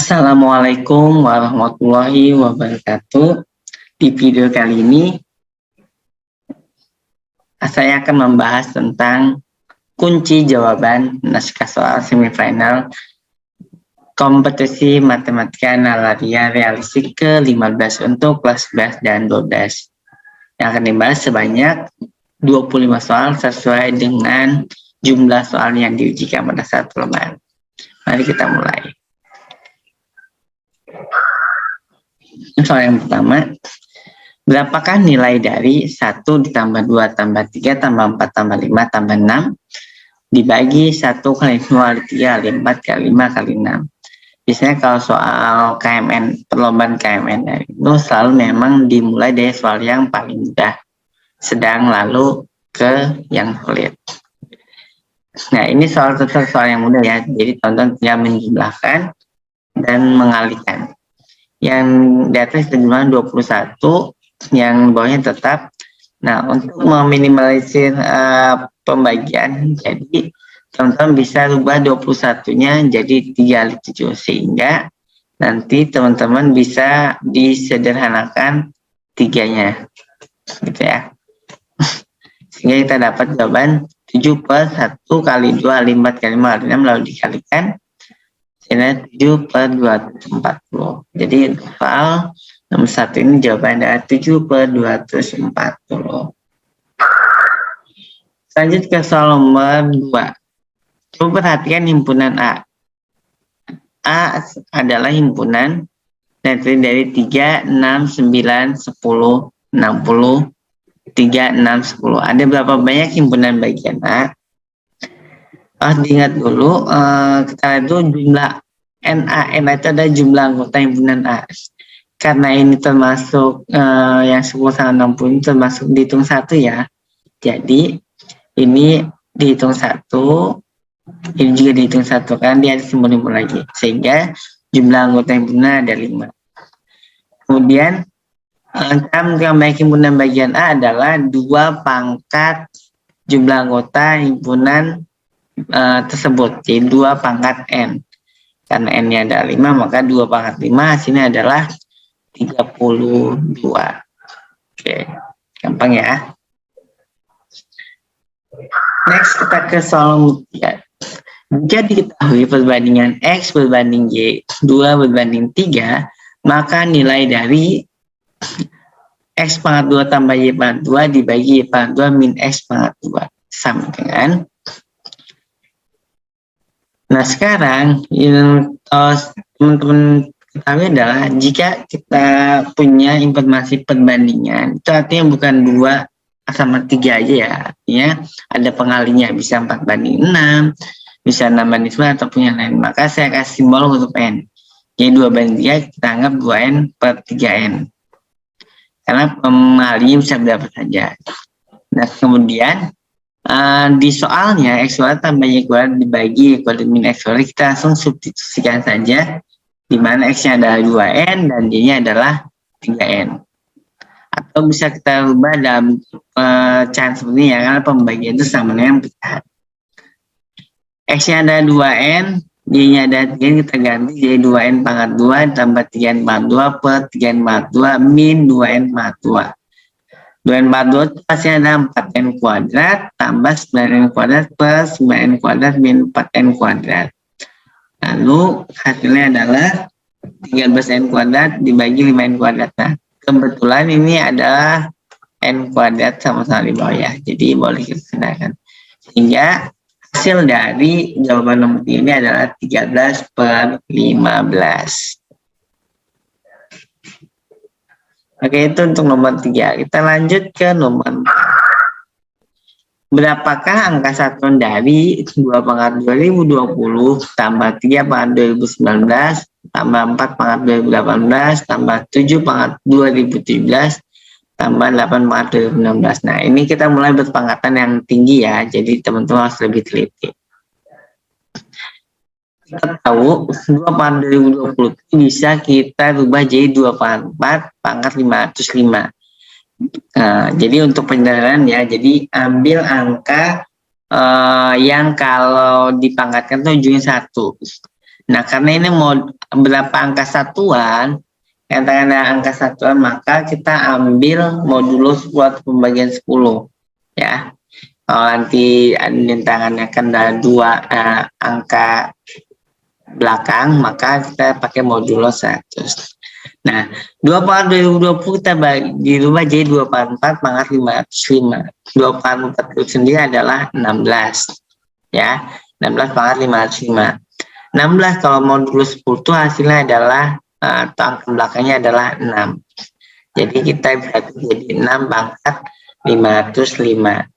Assalamualaikum warahmatullahi wabarakatuh. Di video kali ini, saya akan membahas tentang kunci jawaban naskah soal semifinal kompetisi matematika nalaria realistik ke-15 untuk kelas 11 dan 12. Yang akan dibahas sebanyak 25 soal sesuai dengan jumlah soal yang diujikan pada saat perlombaan. Mari kita mulai. Soal yang pertama, berapakah nilai dari 1 ditambah 2 tambah 3 tambah 4 tambah 5 tambah 6 dibagi 1 kali 2 kali 3 kali 4 kali 5 kali 6. Biasanya kalau soal KMN, perlombaan KMN itu selalu memang dimulai dari soal yang paling mudah, sedang lalu ke yang sulit. Nah, ini soal yang mudah ya, jadi tonton tinggal menjumlahkan dan mengalihkan. Yang di atas terjemahan 21, yang bawahnya tetap. Nah, untuk meminimalisir pembagian, jadi teman-teman bisa rubah 21-nya jadi 3 kali 7, sehingga nanti teman-teman bisa disederhanakan 3-nya, gitu ya. Sehingga kita dapat jawaban 7 per 1 kali 2 kali 4 kali 5 kali 6 lalu dikalikan. Sehingga 7 per 240. Jadi soal nomor 1 ini jawaban adalah 7 per 240. Lanjut ke soal nomor 2. Coba perhatikan himpunan A. A adalah himpunan dari 3, 6, 9, 10, 60, 3, 6, 10. Ada berapa banyak himpunan bagian A? Diingat dulu, kita itu jumlah NaN itu ada jumlah anggota himpunan A. Karena ini termasuk yang 10 sama 60 ini termasuk dihitung 1 ya. Jadi ini dihitung 1, ini juga dihitung 1 kan dia ada simbol-simbol lagi. Sehingga jumlah anggota himpunan ada 5. Kemudian cara baik himpunan bagian A adalah 2 pangkat jumlah anggota himpunan tersebut, jadi 2 pangkat N. Karena N-nya ada 5, maka 2 pangkat 5 hasilnya adalah 32. Oke, gampang ya. Next kita ke soal 3. Jika diketahui perbandingan X berbanding Y 2 berbanding 3, maka nilai dari X pangkat 2 tambah Y pangkat 2 dibagi Y pangkat 2 min X pangkat 2 sama dengan. Nah, sekarang yang teman-teman ketahui adalah jika kita punya informasi perbandingan, itu artinya bukan 2 sama 3 aja ya, artinya ada pengalinya, bisa 4 banding 6, bisa 6 banding 9 ataupun yang lain. Maka saya kasih simbol huruf N. Jadi 2 banding 3 kita anggap 2N per 3N. Karena pengalinya bisa berapa saja. Nah, kemudian di soalnya X kuadrat tambah Y kuadrat dibagi Y kuadrat min X kuadrat, kita langsung substitusikan saja, di mana X-nya adalah 2N dan Y-nya adalah 3N. Atau bisa kita rubah dalam pecahan seperti ini ya, karena pembagian itu sama dengan pecahan. X-nya ada 2N, Y-nya ada 3N, kita ganti jadi 2N pangkat 2 tambah 3N pangkat 2 per 3N pangkat 2 min 2N pangkat 2. 2N pangkat 2 itu pasti ada 4N kuadrat tambah 9N kuadrat plus 9N kuadrat min 4N kuadrat. Lalu hasilnya adalah 13N kuadrat dibagi 5N kuadrat. Nah, kebetulan ini adalah N kuadrat sama-sama di bawah ya. Jadi boleh kita gunakan. Sehingga hasil dari jawaban nomor 3 ini adalah 13 per 15. Oke, itu untuk nomor 3. Kita lanjut ke nomor 4. Berapakah angka satuan dari 2 pangkat 2020 tambah 3 pangkat 2019 tambah 4 pangkat 2018 tambah 7 pangkat 2017 tambah 8 pangkat 2016. Nah, ini kita mulai berpangkatan yang tinggi ya, jadi teman-teman harus lebih teliti. Kita tahu 2 pangkat 2020 itu bisa kita rubah jadi 2 pangkat 4 pangkat 505. Nah, jadi untuk penyederhanaan ya, jadi ambil angka yang kalau dipangkatkan itu ujungnya 1. Nah, karena ini mau berapa angka satuan, katakan ada angka satuan, maka kita ambil modulus buat pembagian 10 ya. Kalau nanti rintangannya kan ada dua angka belakang, maka kita pakai modulus 100. Nah, 2 pangkat 2020 kita dirubah jadi 2 pangkat 4 pangkat 505. 2 pangkat 40 sendiri adalah 16. Ya, 16 pangkat 505. 16 kalau modulus 10 itu hasilnya adalah angka belakangnya adalah 6. Jadi kita bisa jadi 6 pangkat 505.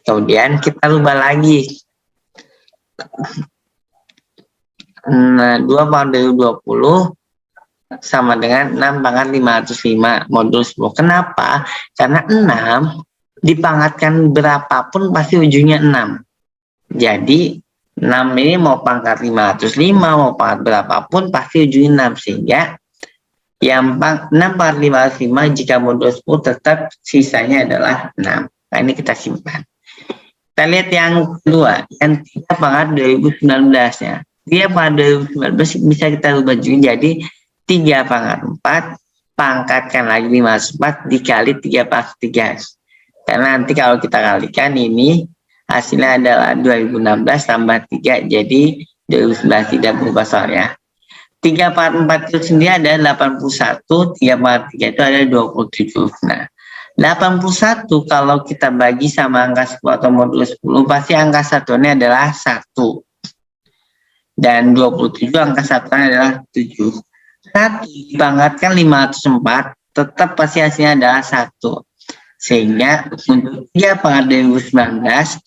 Kemudian kita rubah lagi. Nah, 2 pangkat 2020 sama dengan 6 pangkat 505 modulus 10. Kenapa? Karena 6 dipangkatkan berapapun pasti ujungnya 6. Jadi 6 ini mau pangkat 505, mau pangkat berapapun pasti ujungnya 6. Sehingga yang 6 pangkat 505 jika modulus 10 tetap sisanya adalah 6. Nah, ini kita simpan. Kita lihat yang kedua, yang 3 pangkat 2019 ya. 3 pangkat 2019 bisa kita ubah juga jadi 3 pangkat 4 pangkatkan lagi 504 dikali 3 pangkat 3. Karena nanti kalau kita kalikan ini hasilnya adalah 2016 tambah 3 jadi 2019, tidak berubah soalnya. 3 pangkat 4 itu sendiri ada 81, 3 pangkat 3 itu ada 27. Nah, 81 kalau kita bagi sama angka 10 atau modulus 10 pasti angka satuannya adalah 1. Dan 27 angka satuannya adalah 7. 1 dipangkatkan 504 tetap pasti hasilnya adalah 1. Sehingga untuk 3 pangkat 2019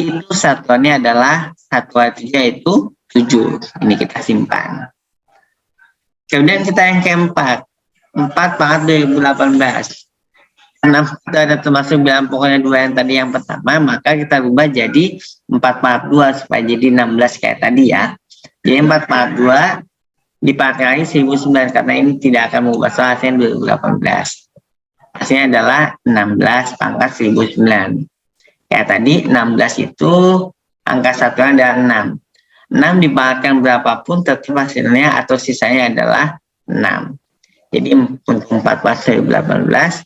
itu satuannya adalah 1/3 yaitu 7. Ini kita simpan. Kemudian kita yang keempat, 4 pangkat 2018. 6 itu ada termasuk bilangan pokoknya 2 yang tadi yang pertama, maka kita rubah jadi 4 pangkat 2 supaya jadi 16 kayak tadi ya. Jadi 4 pangkat 2 dipangkat lagi 1009 karena ini tidak akan mengubah soal hasilnya 2018. Hasilnya adalah 16 pangkat 1009. Kayak tadi 16 itu angka satuan adalah 6. 6 dipangkatkan berapapun tetap hasilnya atau sisanya adalah 6. Jadi untuk 4 pangkat 2018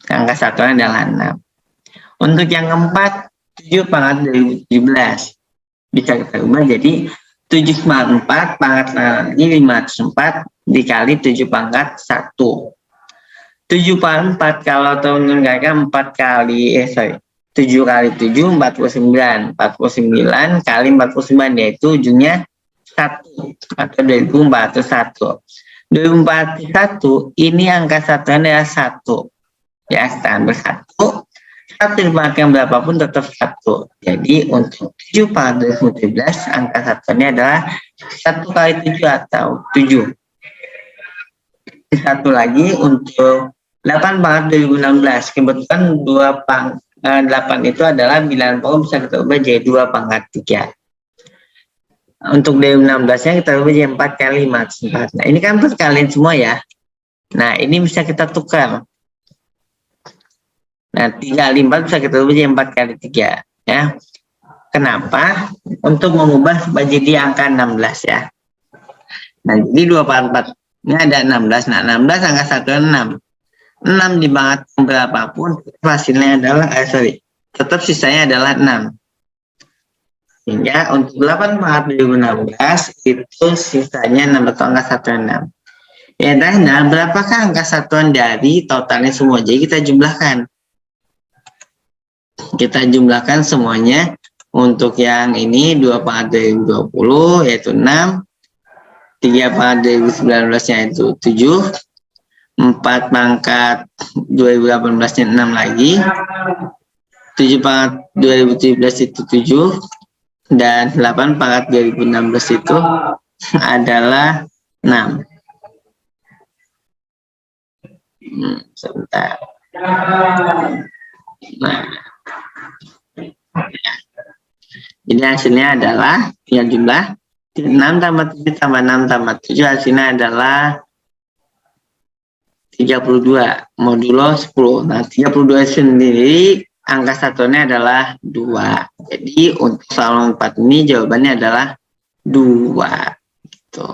angka satuan adalah 6. Untuk yang keempat 7 pangkat 2017 bisa kita ubah jadi 7 pangkat 4 pangkat lagi 504 dikali 7 pangkat 1. 7 pangkat 4 kalau teman-teman 4 kali 7 kali 7 49 kali 49 yaitu ujungnya 1 atau 2401. 2401 ini angka satuan adalah 1 ya, kita ambil 1 dipangkatkan berapapun tetap 1. Jadi untuk 7 pangkat 2017 angka satuannya adalah 1 kali 7 atau 7. Satu lagi untuk 8 pangkat 2016. Kebetulan 8 itu adalah bilangan pokok bisa kita ubah jadi 2 pangkat 3. Untuk 2016 nya kita ubah jadi 4 kali 504. Nah ini kan perkalian semua ya. Nah ini bisa kita tukar. Nah 3 kali 4 bisa kita ubah jadi 4 kali 3 ya. Kenapa? Untuk mengubah menjadi angka 16 ya. Nah jadi 2 pangkat 4 ini ada 16. Nah 16 angka satuan 6. 6 dipangkat berapapun hasilnya adalah tetap sisanya adalah 6. Sehingga untuk 8 pangkat 2016 itu sisanya 6 atau angka satuan 6. Ya, nah berapakah angka satuan dari totalnya semua? Jadi kita jumlahkan. Kita jumlahkan semuanya. Untuk yang ini 2 pangkat 2020 yaitu 6. 3 pangkat 2019 nya itu 7. 4 pangkat 2018 nya 6 lagi. 7 pangkat 2017 itu 7. Dan 8 pangkat 2016 itu adalah 6. Sebentar. Nah. Jadi hasilnya adalah yang jumlah 6 tambah 7 tambah 6 tambah 7 hasilnya adalah 32 modulo 10. Nah 32 sendiri angka satuannya adalah 2. Jadi untuk soal 4 ini jawabannya adalah Gitu.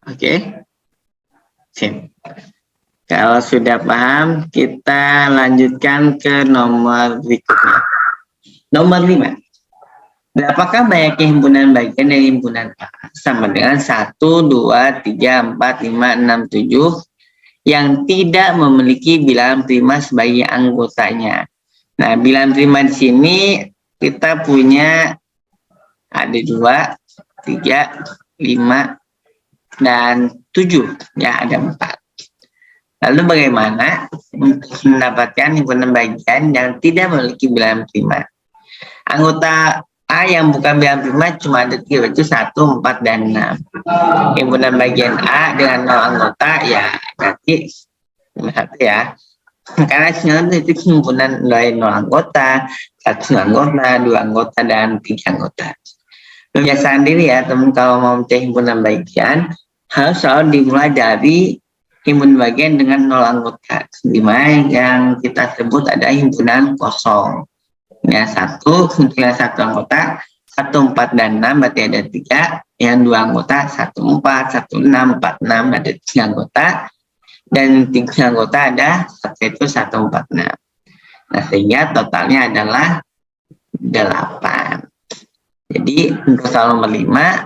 Oke. Sip. Kalau sudah paham, kita lanjutkan ke nomor berikutnya. Nomor 5. Berapakah banyaknya himpunan bagian dari himpunan A sama dengan 1, 2, 3, 4, 5, 6, 7 yang tidak memiliki bilangan prima sebagai anggotanya. Nah, bilangan prima di sini kita punya ada 2, 3, 5, dan 7. Ya, ada 4. Lalu bagaimana untuk mendapatkan himpunan bagian yang tidak memiliki bilangan prima? Anggota A yang bukan bilangan prima cuma ada 3, yaitu 1, 4, dan 6. Himpunan bagian A dengan 0 anggota ya berarti 1 ya. Karena sebenarnya itu himpunan dari 0 anggota, 1 anggota, 2 anggota, dan 3 anggota. Kebiasaan diri ya teman, kalau mau mencari himpunan bagian harus selalu dimulai dari himpunan bagian dengan 0 anggota, dimana yang kita sebut ada himpunan kosong. Ya, 1 himpunan 1 anggota, 1, 4, dan 6 berarti ada 3, yang 2 anggota 1, 4, 1, 6, 4, 6 ada 3 anggota, dan 3 anggota ada yaitu 1, 4, 6. Nah, sehingga totalnya adalah 8. Jadi untuk soal nomor 5,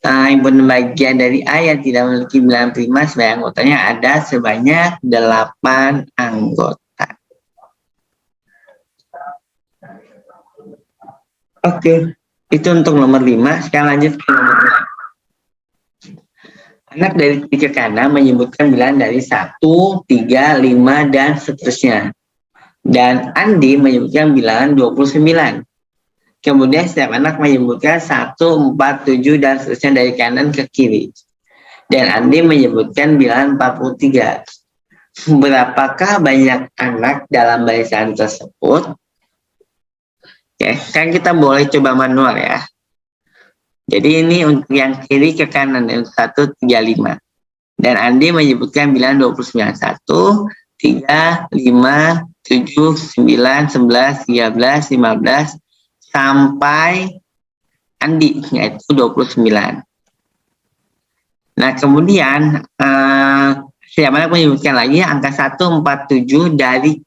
himpunan bagian dari A yang tidak memiliki bilangan prima sebagai anggotanya ada sebanyak 8 anggota. Oke, itu untuk nomor 5. Sekarang lanjut ke nomor 6. Anak dari kiri ke kanan menyebutkan bilangan dari 1, 3, 5, dan seterusnya. Dan Andi menyebutkan bilangan 29. Kemudian setiap anak menyebutkan 1, 4, 7, dan seterusnya dari kanan ke kiri. Dan Andi menyebutkan bilangan 43. Berapakah banyak anak dalam barisan tersebut? Oke, kan kita boleh coba manual ya. Jadi ini untuk yang kiri ke kanan, yang 1, 3, 5. Dan Andi menyebutkan bilangan 29. 1, 3, 5, 7, 9, 11, 13, 15, sampai Andi, yaitu 29. Nah, kemudian siapa yang menyebutkan lagi angka 1, 4, 7 dari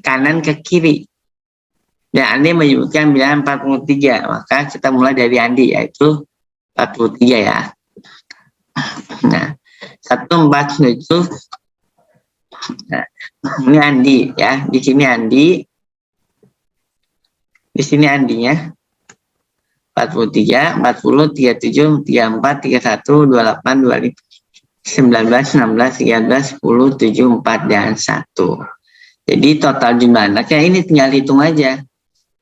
kanan ke kiri. Dan Andi menyebutkan bilangan 43. Maka kita mulai dari Andi, yaitu 43 ya. Nah, 1, 4, 7. Nah, ini Andi ya. Di sini Andi. Di sini Andinya 43, 40, 37, 34, 31, 28, 25, 19, 16, 13, 10, 7, 4, dan 1. Jadi total jumlah anaknya ini tinggal hitung aja.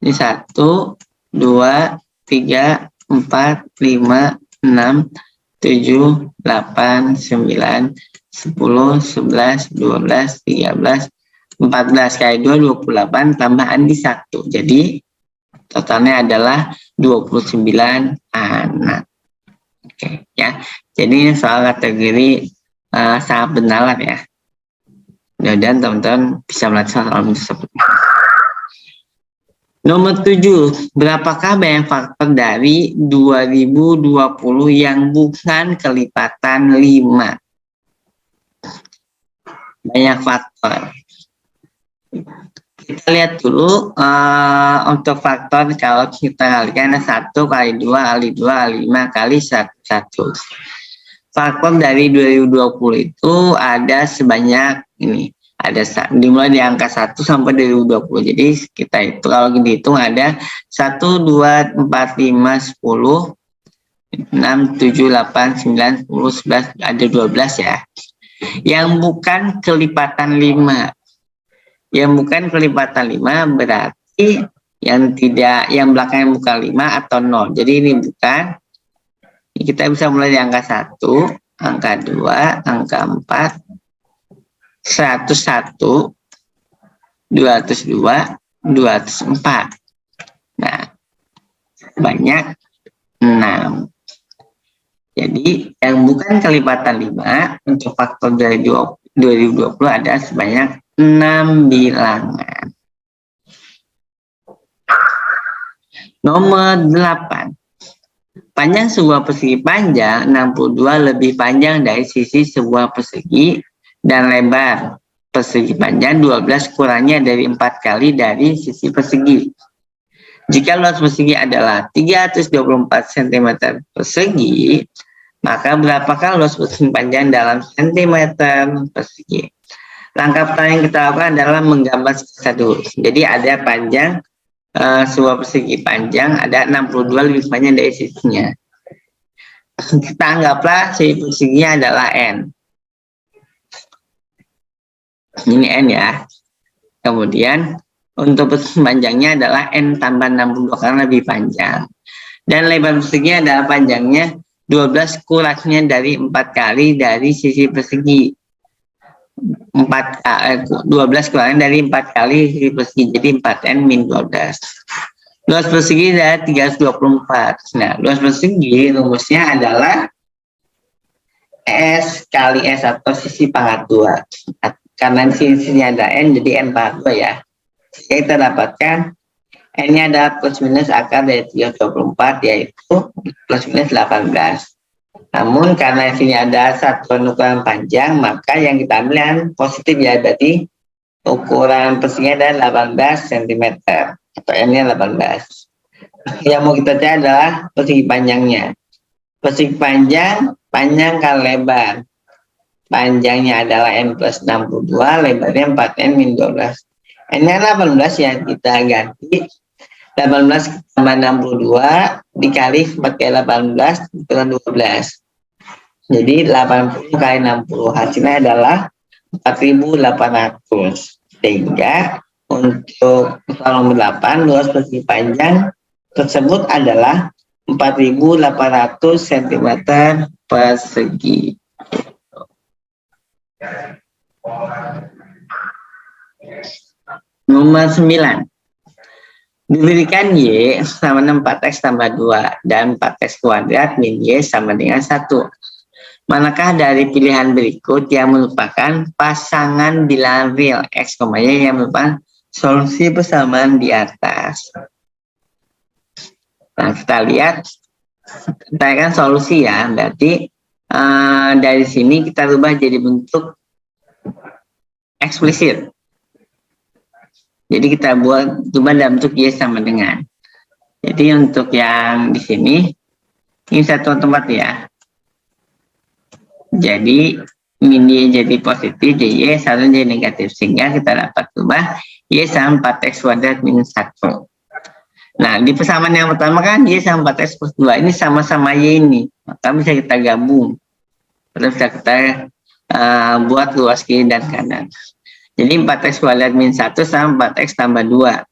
Ini 1, 2, 3, 4, 5, 6, 7, 8, 9, 10, 11, 12, 13, 14 kali 2, 28, tambah Andi 1. Jadi totalnya adalah 29 anak. Oke ya. Jadi ini soal kategori sangat benar ya. Mudah-mudahan teman-teman bisa melakukan soal tersebut. Nomor 7, berapakah banyak faktor dari 2020 yang bukan kelipatan 5? Banyak faktor. Kita lihat dulu untuk faktor kalau kita kalikan 1 kali 2 kali 2 kali 5 kali 1. Faktor dari 2020 itu ada sebanyak ini. Ada dimulai di angka 1 sampai 2020. Jadi kita itu kalau dihitung ada 1, 2, 4, 5, 10, 6, 7, 8, 9, 10, 11, ada 12 ya. Yang bukan kelipatan 5. Yang bukan kelipatan 5 berarti yang tidak, yang belakangnya bukan 5 atau 0. Jadi ini bukan. Kita bisa mulai di angka 1, angka 2, angka 4, 101, 202, 204. Nah, banyak 6. Jadi yang bukan kelipatan 5 untuk faktor dari 2020 ada sebanyak 6 bilangan. Nomor 8. Panjang sebuah persegi panjang 62 lebih panjang dari sisi sebuah persegi dan lebar persegi panjang 12 kurangnya dari 4 kali dari sisi persegi. Jika luas persegi adalah 324 cm persegi, maka berapakah luas persegi panjang dalam centimeter persegi? Langkah pertama yang kita lakukan adalah menggambar sketsa dulu. Jadi ada panjang sebuah persegi panjang ada 62 lebih panjang dari sisinya. Kita anggaplah sisi perseginya adalah N. Ini N ya. Kemudian untuk persegi panjangnya adalah N tambah 62 karena lebih panjang. Dan lebar perseginya adalah panjangnya 12 kurangnya dari 4 kali dari sisi persegi. 12 kurangnya dari 4 kali sisi persegi, jadi 4N min 12. Luas persegi adalah 324. Nah, luas persegi rumusnya adalah S kali S atau sisi pangkat 2. Karena sisinya ada N, jadi N pangkat 2 ya. Jadi kita dapatkan N-nya adalah plus minus akar dari 324, yaitu plus minus 18. Namun karena sini ada satuan ukuran panjang, maka yang kita ambil yang positif ya, berarti ukuran perseginya adalah 18 cm atau N-nya 18. Yang mau kita cari adalah persegi panjangnya. Persegi panjang kali lebar. Panjangnya adalah N plus 62, lebarnya 4N min 12. N-nya 18 ya, kita ganti 18 tambah 62 dikali 4 kali 18 dengan 12. Jadi 80 kali 60 hasilnya adalah 4.800. Sehingga untuk nomor 8 luas persegi panjang tersebut adalah 4.800 cm persegi. Nomor 9. Diberikan Y sama 4X tambah 2 dan 4X kuadrat min Y sama dengan 1. Manakah dari pilihan berikut yang merupakan pasangan bilangan real X, Y yang merupakan solusi persamaan di atas? Nah, kita lihat, kita akan solusi ya, berarti dari sini kita rubah jadi bentuk eksplisit. Jadi kita buat rubah dalam bentuk Y sama dengan. Jadi untuk yang di sini, ini satu tempat ya. Jadi min Y jadi positif, jadi Y satu jadi negatif. Sehingga kita dapat rubah Y sama 4X kuadrat minus 1. Nah, di persamaan yang pertama kan Y sama 4X plus 2. Ini sama-sama Y ini. Maka bisa kita gabung. Terus bisa kita buat luas kiri dan kanan. Jadi 4X kuadrat min 1 sama 4X tambah 2.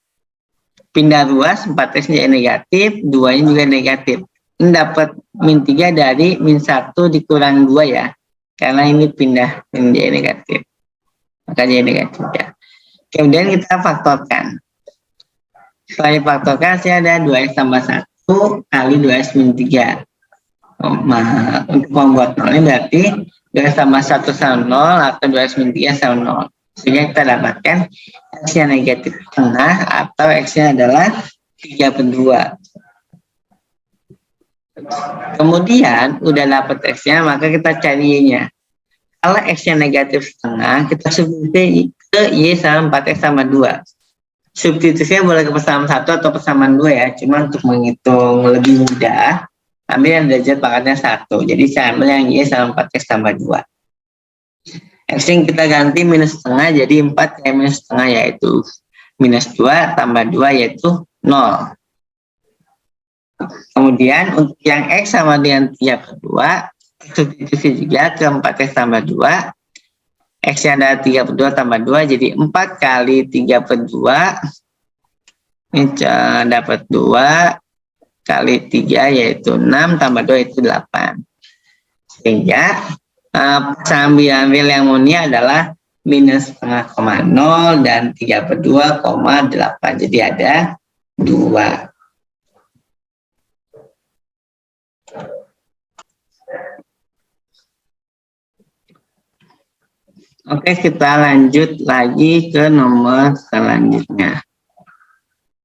Pindah luas, 4X jadi negatif, 2-nya juga negatif. Ini dapat min 3 dari min 1 dikurang 2 ya. Karena ini pindah menjadi negatif. Maka jadi negatif ya. Kemudian kita faktorkan. Setelah difaktorkan, saya ada 2X tambah 1 kali 2X min 3. Untuk membuat 0 ini berarti 2X tambah 1 sama 0 atau 2X min 3 sama 0. Sehingga kita dapatkan X-nya negatif tengah atau X-nya adalah 3/2. Kemudian udah dapat X-nya, maka kita cari Y-nya. Kalau X-nya negatif setengah, kita substitusi ke Y sama 4X sama 2. Substitusinya boleh ke persamaan 1 atau persamaan 2 ya. Cuma untuk menghitung lebih mudah, ambil yang derajat pangkatnya 1. Jadi saya ambil yang Y sama 4X tambah 2. X yang kita ganti minus setengah, jadi 4 kali minus setengah yaitu minus 2 tambah 2 yaitu 0. Kemudian untuk yang X sama dengan 3/2, substitusi juga ke 4X tambah 2. X yang ada 3/2 tambah 2, jadi 4 kali 3/2. Ini dapat 2 kali 3 yaitu 6 tambah 2 yaitu 8. Sehingga pasangan bilangan real yang mulia adalah minus setengah, 0 dan 3/2, 8. Jadi ada 2. Oke, kita lanjut lagi ke nomor selanjutnya.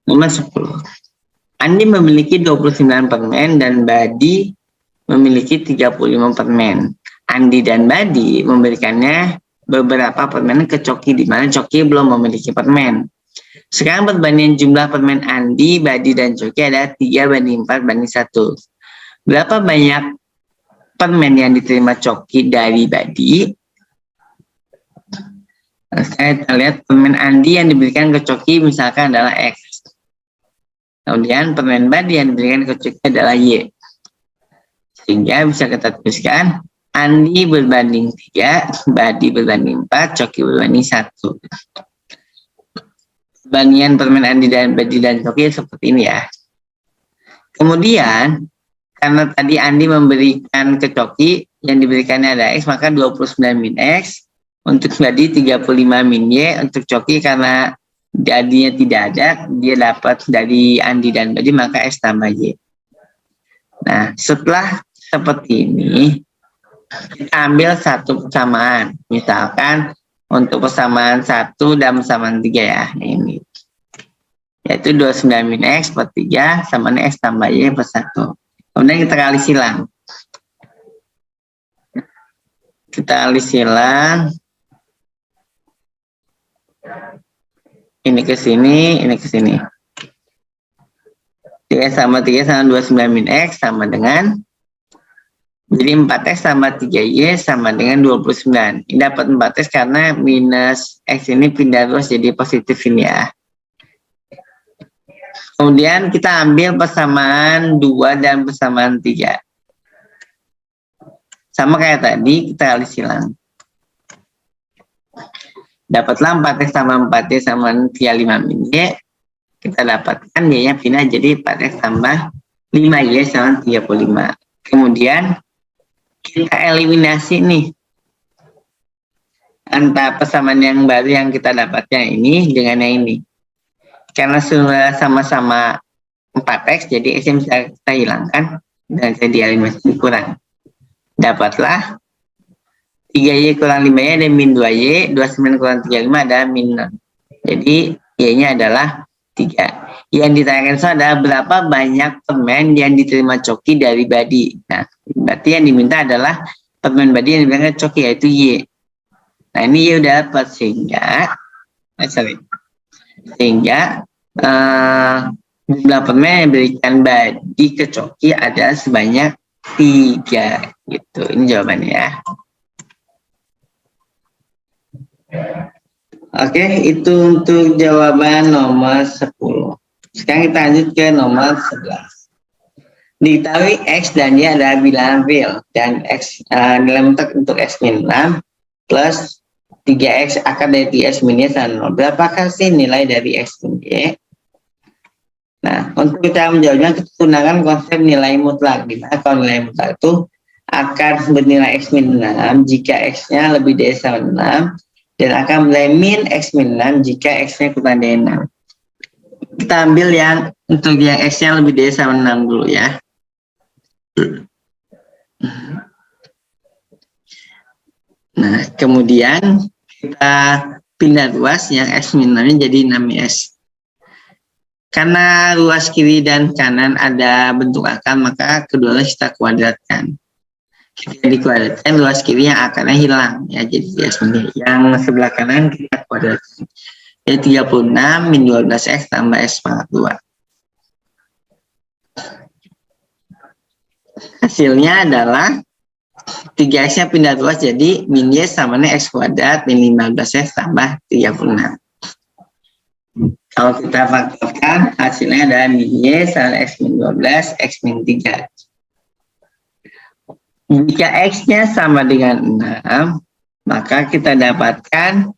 Nomor 10. Andi memiliki 29 permen dan Badi memiliki 35 permen. Andi dan Badi memberikannya beberapa permen ke Coki, di mana Coki belum memiliki permen. Sekarang perbandingan jumlah permen Andi, Badi, dan Coki adalah 3:4:1. Berapa banyak permen yang diterima Coki dari Badi? Nah, kita lihat permen Andi yang diberikan ke Coki misalkan adalah X. Kemudian permen Badi yang diberikan ke Coki adalah Y. Sehingga bisa kita tuliskan Andi berbanding 3, Badi berbanding 4, Coki berbanding 1. Perbandingan permen Andi dan Badi dan Coki seperti ini ya. Kemudian, karena tadi Andi memberikan ke Coki, yang diberikannya ada X, maka 29 min X. Untuk Badi 35 min Y. Untuk Coki karena Adinya tidak ada, dia dapat dari Andi dan Badi, maka X tambah Y. Nah, setelah seperti ini, kita ambil satu persamaan. Misalkan untuk persamaan 1 dan persamaan 3 ya. Ini. Yaitu 29 min X per 3 sama X tambah Y per 1. Kemudian kita kali silang. Kita kali silang. Ini ke sini, ini ke sini. 3 sama 3 sama 29 min X sama dengan, jadi 4X tambah 3Y sama dengan 29. Ini dapat 4X karena minus X ini pindah terus jadi positif ini ya. Kemudian kita ambil persamaan 2 dan persamaan 3. Sama kayak tadi, kita kali silang. Dapatlah 4X tambah 4Y sama 35 min Y. Kita dapatkan Y-nya pindah jadi 4X tambah 5Y sama 35. Kemudian kita eliminasi nih antara persamaan yang baru yang kita dapatnya ini dengan yang ini. Karena sudah sama-sama 4X, jadi X yang bisa kita hilangkan dan jadi eliminasi kurang. Dapatlah 3Y kurang 5Y ada min 2Y, 29 kurang 35 ada min 6. Jadi Y-nya adalah 3. Yang ditanyakan itu adalah berapa banyak permen yang diterima Coki dari Badi. Nah, berarti yang diminta adalah permen Badi yang diberikan Coki, yaitu Y. Nah, ini Y udah dapat sehingga jumlah permen yang diberikan Badi ke Coki ada sebanyak 3. Gitu. Ini jawabannya ya. Oke, itu untuk jawaban nomor 10. Sekarang kita lanjut ke nomor 11. Diketahui X dan Y adalah bilangan real dan X nilai mutlak untuk X min 6 plus 3X akar dari 3X min Y sama 0. Berapakah sih nilai dari X min Y? Nah, untuk kita menjawabnya kita gunakan konsep nilai mutlak. Dimana kalau nilai mutlak itu akar bernilai X min 6 jika X-nya lebih dari sama 6 dan akan menilai min X min 6 jika X-nya kurang dari 6. Kita ambil yang untuk yang X-nya lebih dari sama 6 dulu ya. Nah, kemudian kita pindah ruas yang X min 6 jadi 6S. Karena ruas kiri dan kanan ada bentuk akar, maka keduanya kita kuadratkan. Jika dikuadratkan, luas kiri yang akarnya hilang ya, jadi X min. Yang sebelah kanan kita kuadratkan. Jadi 36 min 12X tambah X pangkat 2. Hasilnya adalah 3X-nya pindah ruas jadi min Y sama X kuadrat min 15X tambah 36. Kalau kita faktorkan, hasilnya adalah min Y sama X min 12, X min 3. Jika X-nya sama dengan 6, maka kita dapatkan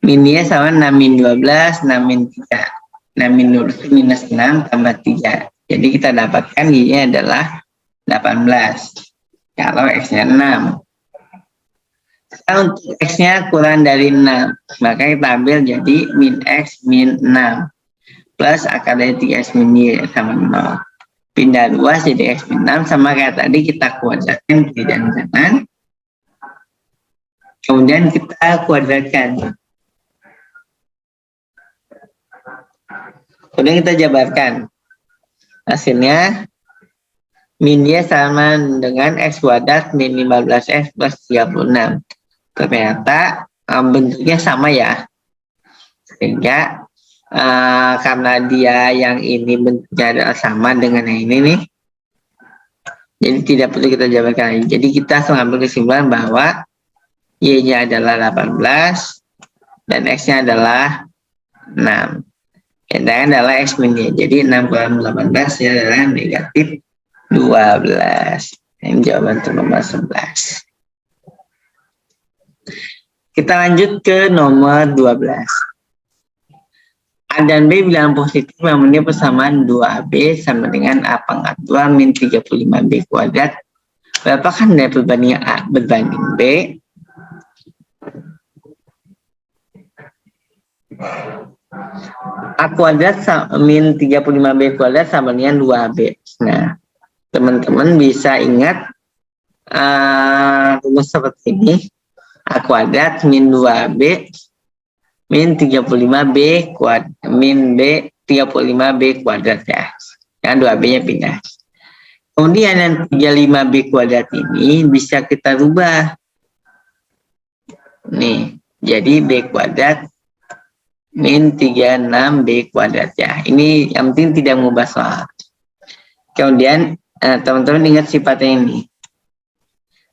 min Y sama 6 min 12, 6 min 3. 6 min 12 minus 6 tambah 3. Jadi kita dapatkan Y-nya adalah 18. Kalau X-nya 6. Sekarang untuk X-nya kurang dari 6, maka kita ambil jadi min X min 6. Plus akar dari 3X min Y sama 0. Pindah ruas jadi X min 6 sama kayak tadi kita kuadratkan kiri dan kanan. Kemudian kita kuadratkan. Kemudian kita jabarkan. Hasilnya min Y sama dengan X kuadrat min 15X plus 36. Ternyata bentuknya sama ya. Sehingga karena dia yang ini bentuknya adalah sama dengan yang ini nih, jadi tidak perlu kita jabarkan lagi. Jadi kita mengambil kesimpulan bahwa Y-nya adalah 18 dan X-nya adalah 6. Yang adalah X min Y. Jadi 6 kurang 18 adalah negatif 12. Ini jawaban untuk nomor 11. Kita lanjut ke nomor 12. A dan B bilangan positif mempunyai persamaan 2AB sama dengan A pangkat 2 min 35B kuadrat. Berapakah nilai perbandingan A berbanding B? A kuadrat min 35B kuadrat sama dengan 2AB. Nah, teman-teman bisa ingat rumus seperti ini. A kuadrat min 2AB min 35B kuadrat min B 35B kuadrat ya. Dan 2B-nya pindah. Kemudian yang 35B kuadrat ini bisa kita rubah. Nih, jadi B kuadrat min 36B kuadrat ya. Ini yang penting tidak mengubah soal. Kemudian teman-teman ingat sifatnya ini.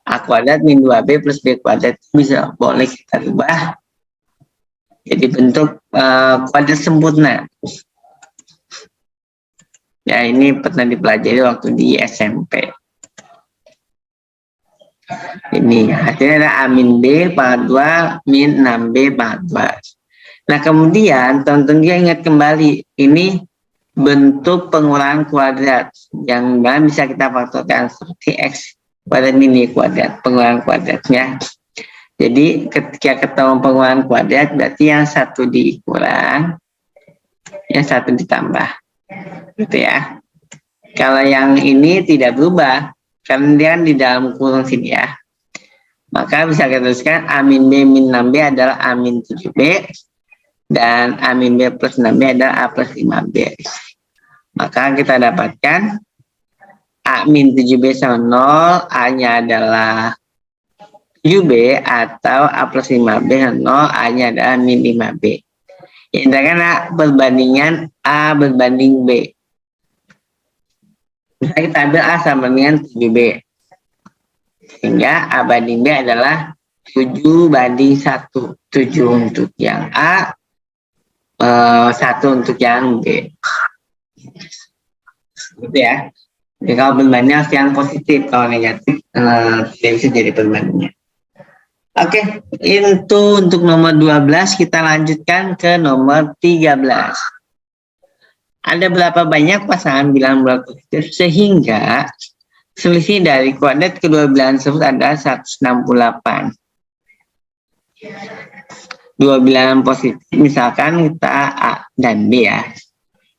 A kuadrat min 2B plus B kuadrat bisa boleh kita rubah jadi bentuk kuadrat sempurna. Ya, ini pernah dipelajari waktu di SMP. Ini hasilnya adalah A min B pangkat 2 min 6B pangkat 2. Nah, kemudian teman-teman juga ingat kembali, ini bentuk pengulangan kuadrat yang bisa kita faktorkan seperti X kuadrat min Y kuadrat, pengulangan kuadratnya. Jadi ketika ketemu pengulangan kuadrat berarti yang satu dikurang, yang satu ditambah, gitu ya. Kalau yang ini tidak berubah, karena dia di dalam kurung sini ya. Maka bisa kita tuliskan A min B min 6B adalah A min 7B, dan A min B plus 6B adalah A plus 5B. Maka kita dapatkan A min 7B sama 0, A-nya adalah 7B atau A plus 5B 0, A-nya adalah min 5B. Ini adalah perbandingan A berbanding B. Bisa kita ambil A sama dengan 7B. Sehingga A banding B adalah 7 banding 1. 7 untuk yang A, 1 untuk yang B. Gitu ya. Jadi kalau perbandingan harus yang positif, kalau negatif tidak bisa jadi perbandingan. Oke, itu untuk nomor 12. Kita lanjutkan ke nomor 13. Ada berapa banyak pasangan bilangan bulat positif sehingga selisih dari kuadrat kedua bilangan tersebut adalah 168. Dua bilangan positif, misalkan kita A dan B ya.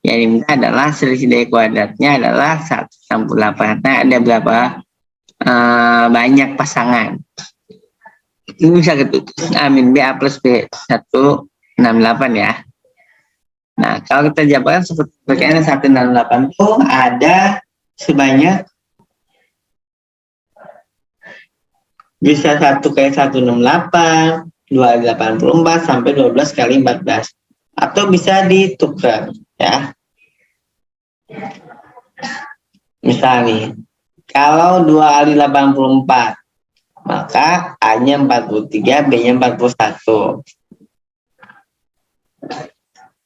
Yang diminta adalah selisih dari kuadratnya adalah 168. Nah, ada berapa banyak pasangan? Ini bisa ketulis A min B A plus B 168 ya. Nah, kalau kita jabarkan seperti ini 168 itu ada sebanyak bisa 1 kali 168, 284 sampai 12 kali 14. Atau bisa ditukar ya. Misalnya kalau 2 kali 84 maka A-nya 43, B-nya 41.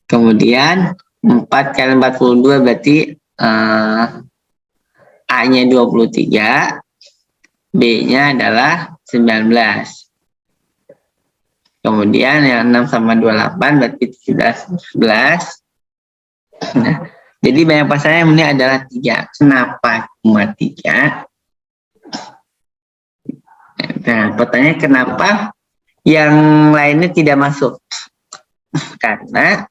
Kemudian 4 kali 42 berarti A-nya 23, B-nya adalah 19. Kemudian yang 6 sama 28 berarti 11. Nah, jadi banyak pasangan yang ini adalah 3. Kenapa cuma 3? Nah, pertanyaan kenapa yang lainnya tidak masuk? Karena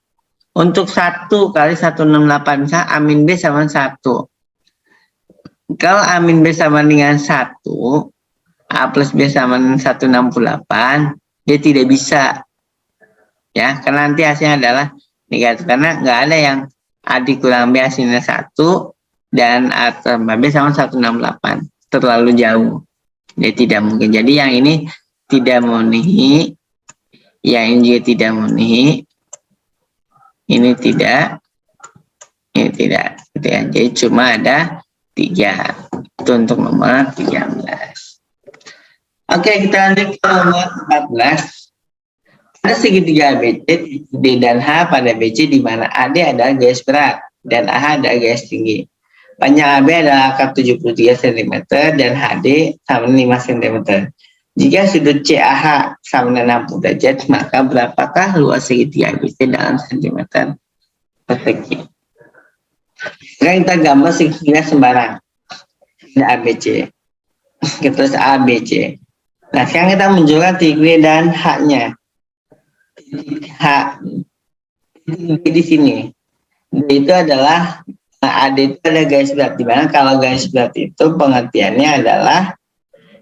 untuk 1 kali 168 A min B sama 1. Kalau A min B sama dengan 1, A plus B sama 168, dia tidak bisa. Ya, karena nanti hasilnya adalah negatif. Karena nggak ada yang A dikurang B hasilnya 1, dan A tambah B sama 168. Terlalu jauh. Jadi tidak mungkin. Jadi yang ini tidak memenuhi, yang ini juga tidak memenuhi, ini tidak, ini tidak. Jadi cuma ada 3. Itu untuk nomor 13. Oke, kita lanjut ke nomor 14. Pada segitiga ABC, D dan H pada BC di mana AD adalah garis berat dan AH adalah garis tinggi. Panjang AB adalah akar 73 cm dan HD sama 5 cm. Jika sudut CAH sama 60 derajat, maka berapakah luas segitiga ABC dalam cm persegi? Sekarang kita gambar segitiga sembarang. Ini ABC. Kita tulis ABC. Nah, sekarang kita menunjukkan titik D dan H-nya. H di sini. D itu adalah AD itu ada garis berat, di mana kalau garis berat itu pengertiannya adalah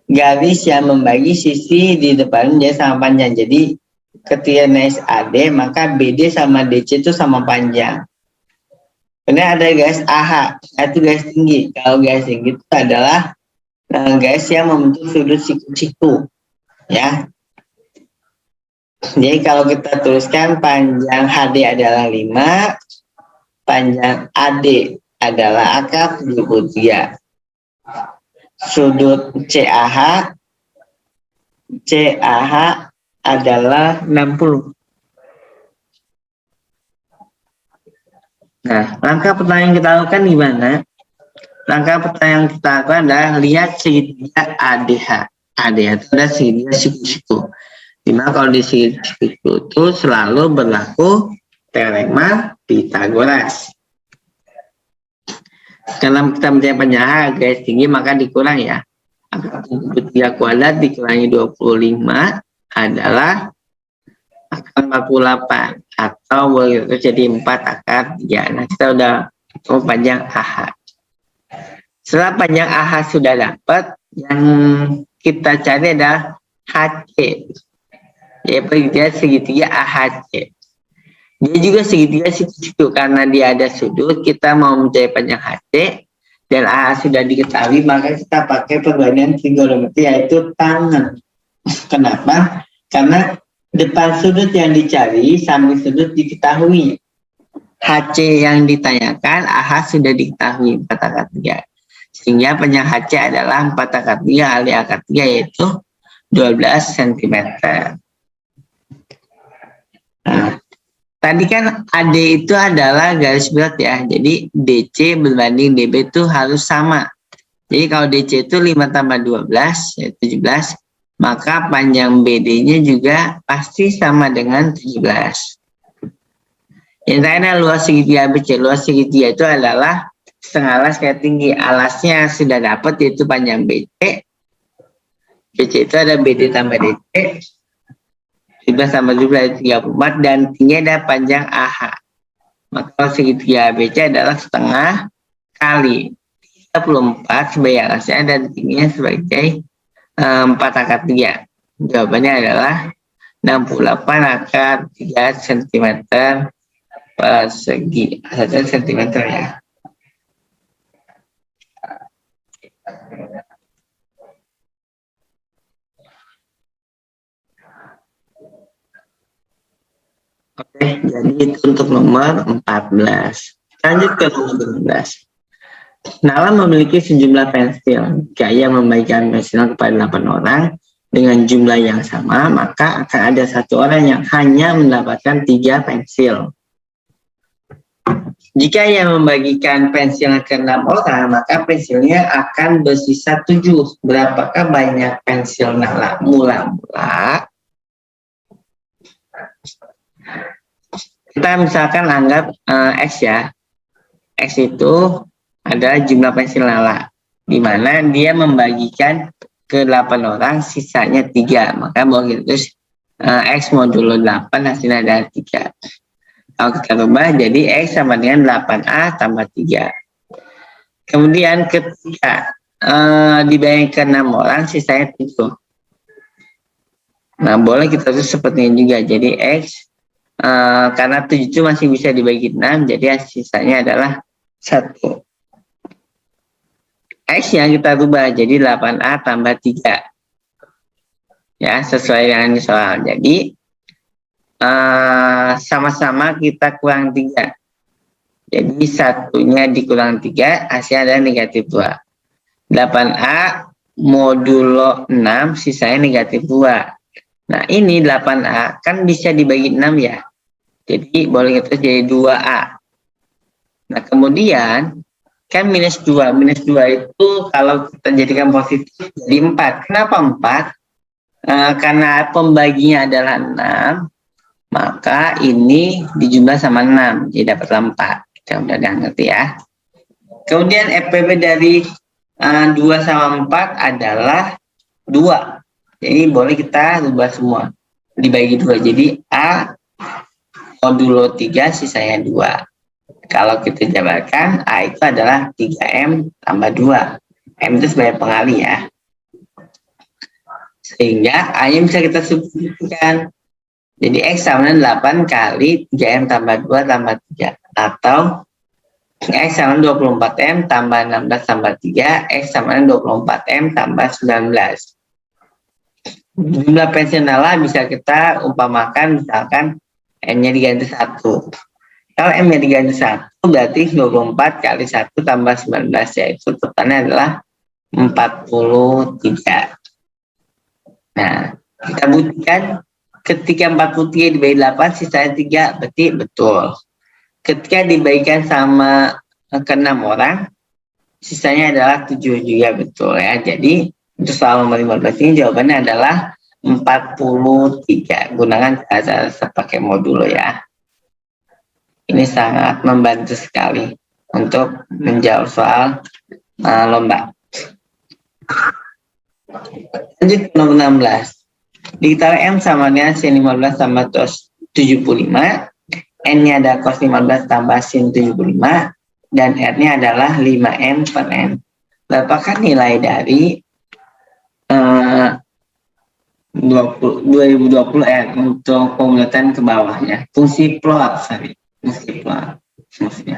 garis yang membagi sisi di depan dia sama panjang. Jadi ketika naik AD maka BD sama DC itu sama panjang. Kemudian ada garis AH, itu garis tinggi. Kalau garis tinggi itu adalah garis yang membentuk sudut siku-siku, ya. Jadi kalau kita tuliskan panjang HD adalah 5, panjang AD adalah akar 73. Sudut CAH adalah 60. Nah, langkah pertama yang kita lakukan gimana? Langkah pertama yang kita lakukan adalah lihat segitiga ADH. ADH itu adalah segitiga siku-siku. Dimana kalau di segitiga itu selalu berlaku teorema Pythagoras. Kalau kita mencari panjang H garis tinggi maka dikurang ya. Akar 73 kuadrat dikurangi 25 adalah akar 48 atau boleh jadi 4 akar 3. Nah, kita udah tahu panjang AH. Setelah panjang AH sudah dapat, yang kita cari adalah HC. Yaitu segitiga AHC. Dia juga segitiga siku-siku karena dia ada sudut. Kita mau mencari panjang HC dan AH sudah diketahui, maka kita pakai perbandingan trigonometri yaitu tangan. Kenapa? Karena depan sudut yang dicari samping sudut diketahui. HC yang ditanyakan AH sudah diketahui 4 akar 3. Sehingga panjang HC adalah 4 akar 3 kali akar 3 yaitu 12 cm. Nah, tadi kan AD itu adalah garis berat ya. Jadi DC berbanding DB itu harus sama. Jadi kalau DC itu 5 tambah 12 yaitu 17. Maka panjang BD-nya juga pasti sama dengan 17. Yang terakhir luas segitiga ABC. Luas segitiga itu adalah setengah alas kali tinggi. Alasnya sudah dapat yaitu panjang BC. BC itu ada BD tambah DC. 17 tambah 17 34 dan tinggi ada panjang AH. Maka segitiga ABC adalah setengah kali 34 sebagai alasnya dan tingginya sebagai 4 akar 3. Jawabannya adalah 68 akar 3 cm persegi. 1 cm ya. Oke, jadi itu untuk nomor 14. Lanjut ke nomor 15. Nala memiliki sejumlah pensil. Jika ia membagikan pensil kepada 8 orang dengan jumlah yang sama, maka akan ada 1 orang yang hanya mendapatkan 3 pensil. Jika ia membagikan pensil ke 6 orang, maka pensilnya akan bersisa 7. Berapakah banyak pensil Nala? Mula-mula kita misalkan anggap X ya. X itu adalah jumlah pensil Nala, di mana dia membagikan ke 8 orang, sisanya 3. Maka boleh terus X modulo 8 hasilnya ada 3. Kalau kita rubah jadi X sama dengan 8A tambah 3. Kemudian ketika dibagi ke 6 orang, sisanya 7. Nah, boleh kita tulis seperti ini juga. Jadi X karena 7 masih bisa dibagi 6, jadi sisanya adalah 1. X-nya kita rubah jadi 8A tambah 3. Ya, sesuai dengan soal. Jadi, sama-sama kita kurang 3. Jadi, satunya dikurang 3, hasilnya adalah negatif 2. 8A modulo 6, sisanya negatif 2. Nah, ini 8A kan bisa dibagi 6 ya. Jadi, boleh kita jadi 2A. Nah, kemudian kan minus 2. Minus 2 itu kalau kita jadikan positif jadi 4. Kenapa 4? Karena pembaginya adalah 6, maka ini dijumlah sama 6. Jadi dapat 4. Kita udah ngerti ya. Kemudian FPB dari 2 sama 4 adalah 2. Jadi boleh kita rubah semua. Dibagi 2. Jadi A modulo 3 sisanya 2. Kalau kita jabarkan, A itu adalah 3M tambah 2. M itu sebagai pengali ya. Sehingga A-nya bisa kita substitusikan. Jadi X sama dengan 8 kali 3M tambah 2 tambah 3. Atau X sama dengan 24M tambah 16 tambah 3. X sama dengan 24M tambah 19. Jumlah pensional bisa kita umpamakan misalkan M-nya diganti 1. Kalau M-nya diganti 1, berarti 24 kali 1 tambah 19, yaitu totalnya adalah 43. Nah, kita buktikan ketika 43 dibagi 8, sisanya 3, berarti betul. Ketika dibagikan sama ke 6 orang, sisanya adalah 7 juga betul ya. Jadi, untuk soal nomor 15 ini jawabannya adalah 43. Gunakan cara pakai modulo ya. Ini sangat membantu sekali untuk menjawab soal lomba. Lanjut ke nomor 16. Diketahui M sama dengan sin 15 tambah cos 75, N-nya ada cos 15 tambah sin 75, dan R-nya adalah 5M per N. Berapakah nilai dari 2020 R untuk pembuatan ke bawahnya? Fungsi plot, sorry. Maksudnya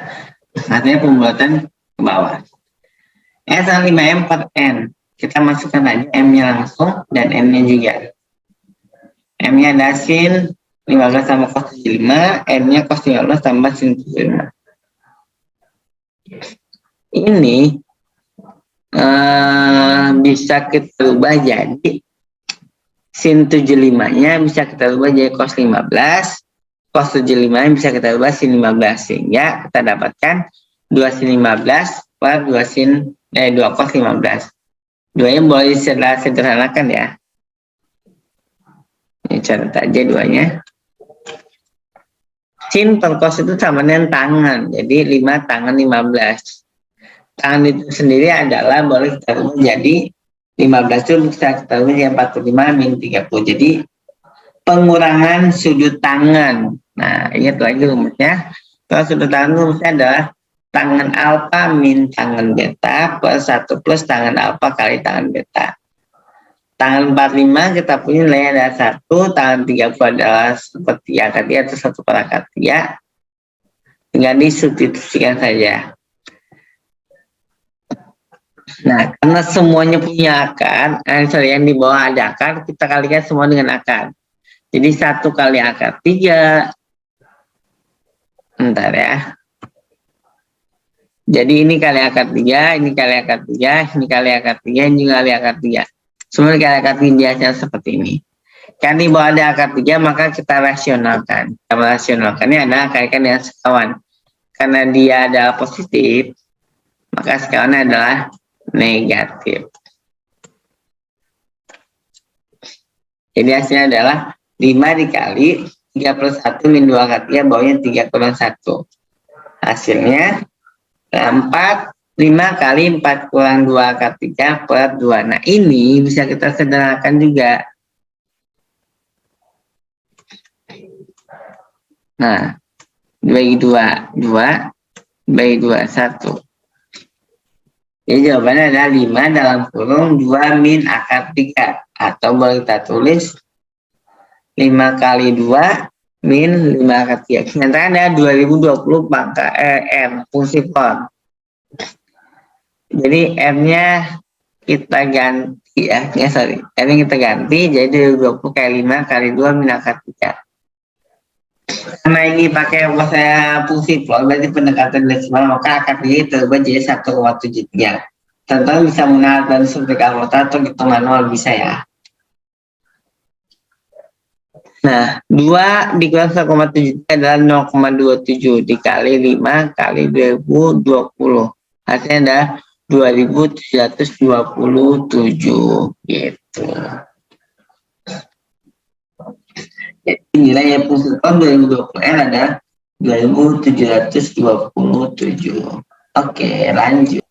artinya pembuatan ke bawah. S 5M per N, kita masukkan aja M-nya langsung dan N-nya juga. M-nya ada sin 15 tambah cos 75, N-nya cos 15 tambah sin 75. Ini bisa kita ubah jadi sin 75-nya bisa kita ubah jadi cos 15, cos 75 bisa kita ubah sin 15, sehingga kita dapatkan 2 sin 15 per 2 cos 15. Duanya boleh sederhanakan ya. Ini catat aja duanya. Sin per cos itu sama dengan tangan, jadi 5 tangan 15. Tangan itu sendiri adalah boleh kita ubah jadi 15 itu bisa kita ubah jadi 45 min 30. Jadi pengurangan sudut tangan. Nah, ingat lagi rumusnya. Kalau sudut tangan rumusnya adalah tangan alfa min tangan beta plus 1 plus tangan alfa kali tangan beta. Tangan 45 kita punya nilainya ada 1, tangan 30 adalah seperti akar 3 atau 1 per akar 3. Tinggal disubstitusikan saja. Nah, karena semuanya punya akar, yang di bawah ada akar, kita kalikan semua dengan akar. Jadi 1 kali akar 3. Bentar ya. Jadi ini kali akar 3, ini kali akar 3, ini kali akar 3, ini kali akar 3. Semua kali akar 3 seperti ini. Karena di bawah ada akar 3, maka kita rasionalkan. Kita rasionalkannya adalah kalikan dengan sekawan. Karena dia adalah positif, maka sekawannya adalah negatif. Jadi hasilnya adalah 5 dikali 3 plus 1 min 2 akar 3, bawahnya 3 kurang 1. Hasilnya 4, 5 kali 4 kurang 2 akar 3 per 2. Nah, ini bisa kita sederhanakan juga. Nah, bagi 2, 2, bagi 2, 1. Jadi jawabannya adalah 5 dalam kurung 2 min akar 3. Atau boleh kita tulis 5 kali 2 min 5 akar 3. Sementara ada 2020 pangkat M, fungsi plot. Jadi R-nya kita ganti ya, R-nya kita ganti jadi 20 kali 5 kali 2 min akar 3. Karena ini pakai saya fungsi plot, berarti pendekatan desimal, maka akar 3 terubah jadi 1,73. Contohnya bisa menggunakan dan seperti kalkulator atau hitung manual bisa ya. Nah, 2 dikurangi 1,7 adalah 0,27 dikali 5 kali 2020. Hasilnya adalah 2727 gitu. Jadi nilai fungsi tahun 2020 adalah 2727. Oke, lanjut.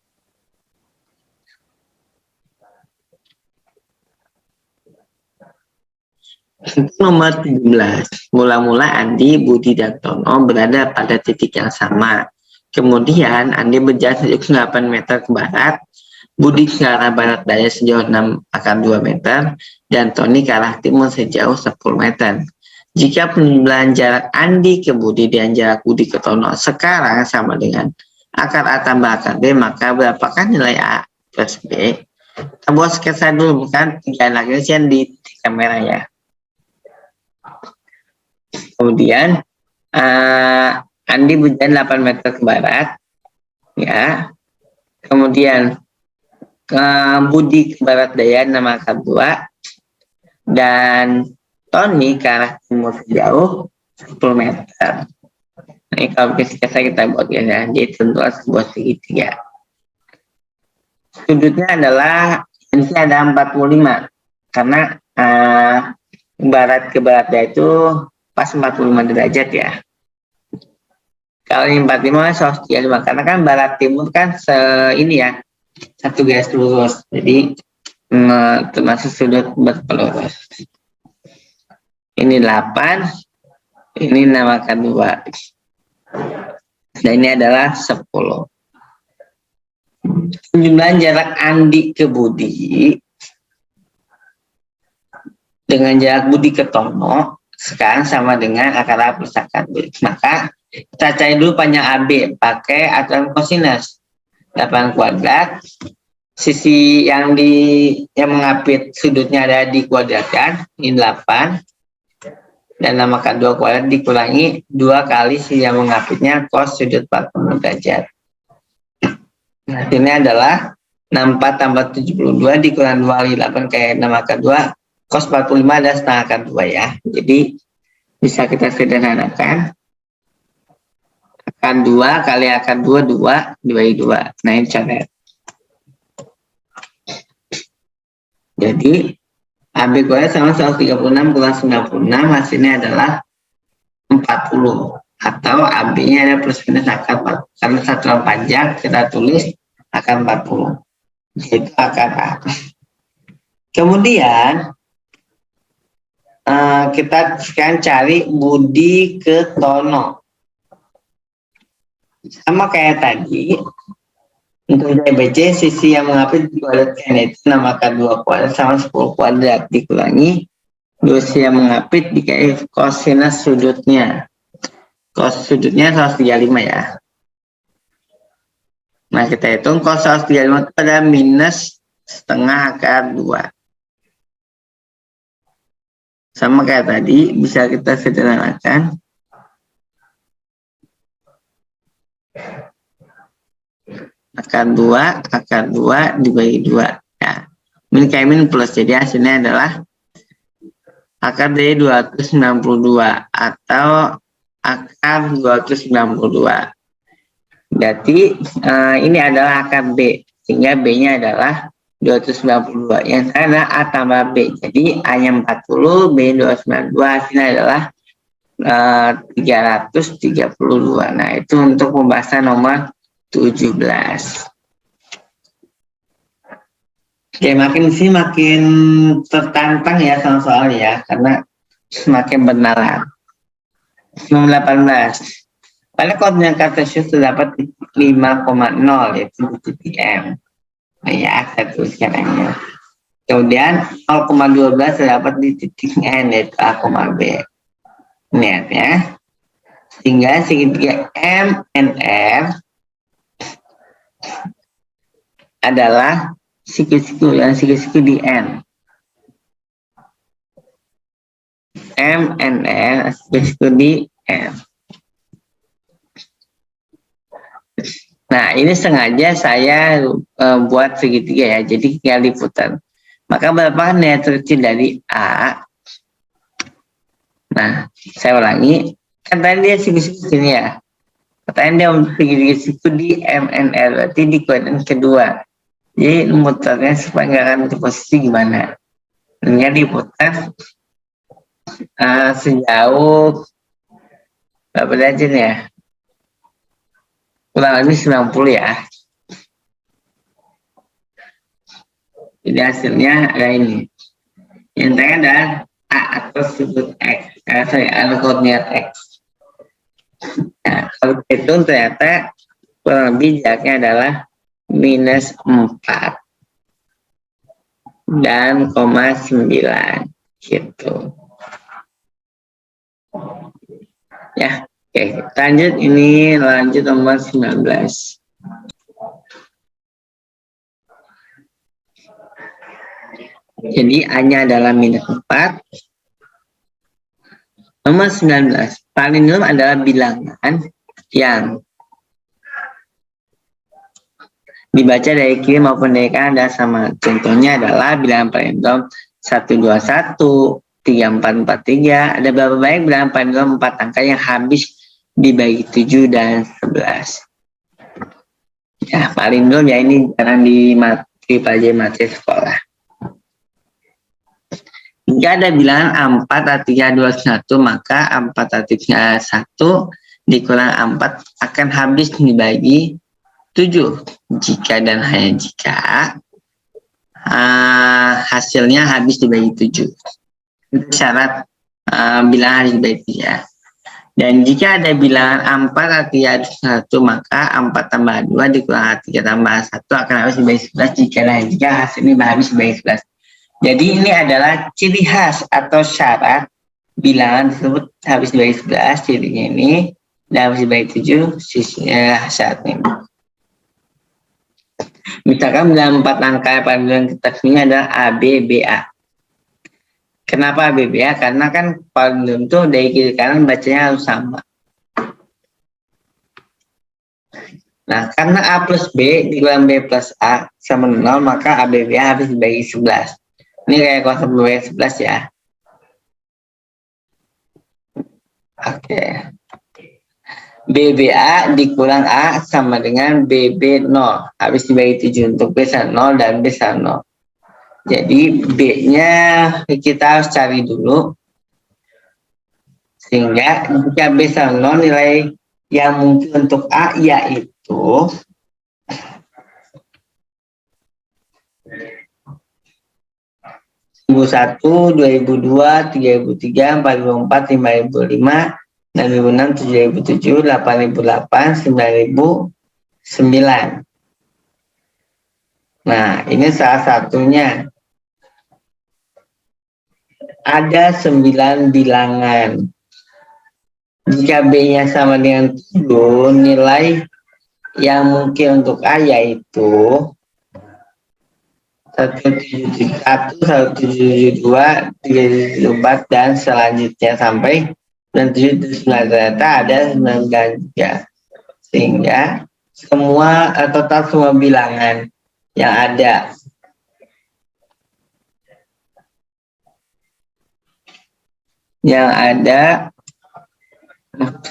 Nomor 17. Mula-mula Andi, Budi, dan Tono berada pada titik yang sama. Kemudian Andi berjalan sejauh 8 meter ke barat, Budi ke arah barat daya sejauh 6,2 meter, dan Tony ke arah timur sejauh 10 meter. Jika penjumlahan jarak Andi ke Budi dan jarak Budi ke Tono sekarang sama dengan akar A tambah akar B, maka berapakah nilai A plus B? Kita buat sketsa dulu, bukan 3 lagi di kamera ya. Kemudian Andi berjalan 8 meter ke barat, ya. Kemudian Budi ke barat daya 6 akar 2, dan Tony ke arah timur sejauh 10 meter. Ini kalau kita buat ya, jadi tentulah sebuah segitiga. Sudutnya adalah ini ada 45, karena barat ke barat daya itu pas 45 derajat ya. Kalau ini 45 135, karena kan barat timur kan ini ya, satu garis lurus, jadi termasuk sudut berpelurus. Ini 8, ini namakan 2, dan ini adalah 10. Penjumlahan jarak Andi ke Budi dengan jarak Budi ke Tono sekarang sama dengan akar A plus akar B. Maka kita cari dulu panjang AB pakai aturan kosinus. 8 kuadrat, sisi yang mengapit sudutnya ada dikuadratkan, ini 8, dan namakan 2 kuadrat dikurangi 2 kali sisi yang mengapitnya cos sudut 40 derajat. Nah, ini adalah 64 tambah 72 dikurangi 2 kali 8 kayak namakan 2, cos 45 ada setengah akar 2 ya. Jadi bisa kita sederhanakan. Akar 2 kali akar 2, 2 dibagi 2. Nah, ini coret. Jadi, AB kuadrat sama 136 kurang 96, hasilnya adalah 40. Atau AB-nya ada plus minus akar 40. Karena satuan panjang, kita tulis akar 40. Itu akar A. Kemudian, kita sekarang cari Budi ke Tono. Sama kayak tadi, untuk ABC sisi yang mengapit dikuadratkan, itu namakan 2 kuadrat sama 10 kuadrat dikurangi 2 sisi yang mengapit dikali kosinus sudutnya. Cos sudutnya 135 ya. Nah, kita hitung cos 135 itu ada minus setengah akar 2. Sama kayak tadi, bisa kita sederhanakan. Akar 2 dibagi 2 ya. Min kali min plus, jadi hasilnya adalah akar dari 292 atau akar 292. Berarti ini adalah akar B, sehingga B-nya adalah 292. Yang sekarang adalah A tambah B. Jadi A-nya 40, B 292, hasilnya adalah 332. Nah, itu untuk pembahasan nomor 17. Oke, makin sih makin tertantang ya sama soal ya, karena semakin benaran. Nomor 18. Pada koordinat kartesius terdapat 5,0 yaitu titik M. Nah, ya, saya tuliskan M-nya. Kemudian 0,12 terdapat di titik N yaitu A, B. Lihat ya. Sehingga segitiga M, N, R adalah siku-siku yang siku-siku di N. M, N, N, siku-siku di N. Nah, ini sengaja saya buat segitiga ya, jadi tinggal diputar. Maka berapa diameter kecil dari A? Nah, saya ulangi. Kan tadi dia siku-siku sini ya. Pertanyaan dia segitiga siku di MNL, berarti di koordinat kedua. Jadi muternya supaya nggak akan ke posisi gimana. Tinggal diputar sejauh berapa derajat ya? Kurang lebih 90 ya. Jadi hasilnya ada ini. Yang terakhir adalah A atau sudut X. Ada koordinat X. Nah, kalau itu ternyata kurang lebih jaraknya adalah minus 4 dan 9 gitu. Ya, oke. Lanjut, ini lanjut nomor 19. Jadi A-nya adalah minus 4. Nomor 19. Palindrom adalah bilangan yang dibaca dari kiri maupun dari kanan adalah sama. Contohnya adalah bilangan palindrom 121, 3443. Ada berapa banyak bilangan palindrom 4 angka yang habis dibagi 7 dan 11. Ya, palindrom ya ini jarang dipelajari materi sekolah. Jika ada bilangan 4 artinya 21, maka 4 artinya 1 dikurang 4 akan habis dibagi 7. Jika dan hanya jika hasilnya habis dibagi 7. Itu syarat bilangan habis dibagi 3. Dan jika ada bilangan 4 artinya 1, maka 4 tambah 2 dikurang 3 tambah 1 akan habis dibagi 11. Jika dan hanya jika hasilnya habis dibagi 11. Jadi ini adalah ciri khas atau syarat bilangan tersebut habis dibagi 11, cirinya ini, dan habis dibagi 7, sisinya syaratnya. Misalkan dalam 4 angka palindrom kita ini adalah A, B, B, A. Kenapa A, B, B, A? Karena kan palindrom itu dari kiri kanan bacanya harus sama. Nah, karena A plus B dikurang B plus A sama 0, maka A, B, B, A habis dibagi 11. Ini kayak konsep bagi 11 ya. Oke. BBA dikurang A sama dengan BB 0. Habis dibagi 7 untuk B 0 dan B 0. Jadi B-nya kita harus cari dulu. Sehingga jika B 0 nilai yang mungkin untuk A yaitu 2001, 2002, 3003, 4004, 5005, 6006, 7007, 8008, 9009. Nah, ini salah satunya. Ada 9 bilangan. Jika B-nya sama dengan 7, nilai yang mungkin untuk A yaitu 171, 172, 374 dan selanjutnya sampai 97, ternyata ada 93. Sehingga semua total semua bilangan yang ada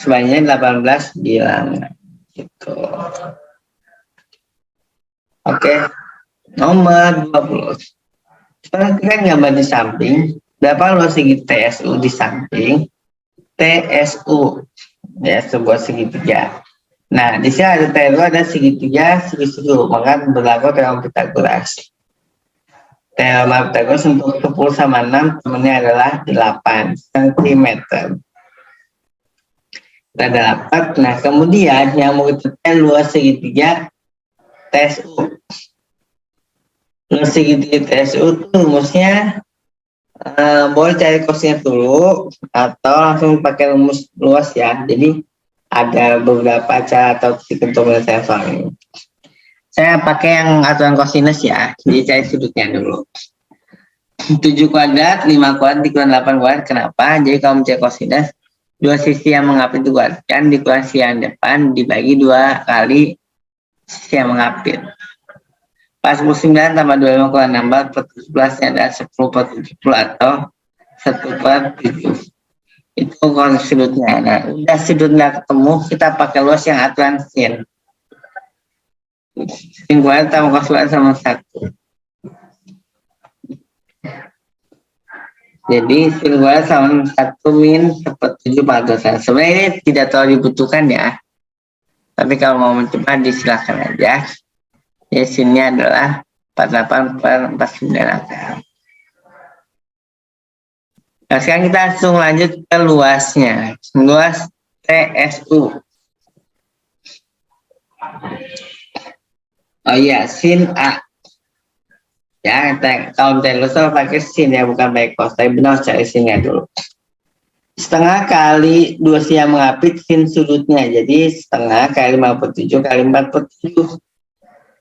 sebanyak 18 bilangan gitu. Oke. Nomor 20. Perhatikan gambar di samping. Berapa luas segi TSU di samping? TSU ya, sebuah segitiga. Nah, di sini ada TSU, ada segitiga, segi-segi, maka berlaku teorema Pythagoras. Teorema Pythagoras untuk 10 sama 6 temannya adalah 8 cm. Ada 8. Nah, kemudian yang mau kita luas segitiga TSU. Luas segitiga TSU itu rumusnya boleh cari cosnya dulu atau langsung pakai rumus luas ya. Jadi ada beberapa cara atau trik untuk menyelesaikan soal ini. Saya pakai yang aturan kosinus ya, jadi cari sudutnya dulu. 7 kuadrat, 5 kuadrat dikurangi 8 kuadrat, kenapa? Jadi kalau mencari kosinus, dua sisi yang mengapit dikuadratkan, dikurangi sisi yang depan, dibagi 2 kali sisi yang mengapit. 49 tambah 25 kurang 16 per 17 nya adalah 10 per 70 atau 1 per 7. Itu kosinus sudutnya. Nah, udah sudutnya ketemu, kita pakai luas yang aturan sin. Sin kuadrat tambah cos kuadrat sama 1. Jadi sin kuadrat sama 1 min 1/7 pangkat. Sebenarnya ini tidak terlalu dibutuhkan ya. Tapi kalau mau mencoba disilakan aja. Ya sinnya adalah 48 per 49 akar. Nah sekarang kita langsung lanjut ke luasnya. Luas TSU. Oh iya, sin A. Ya, kalau luas pakai sin ya, bukan pakai cos. Tapi benar cari sinnya dulu. Setengah kali 2 sisi yang mengapit sin sudutnya. Jadi setengah kali 57 kali 47.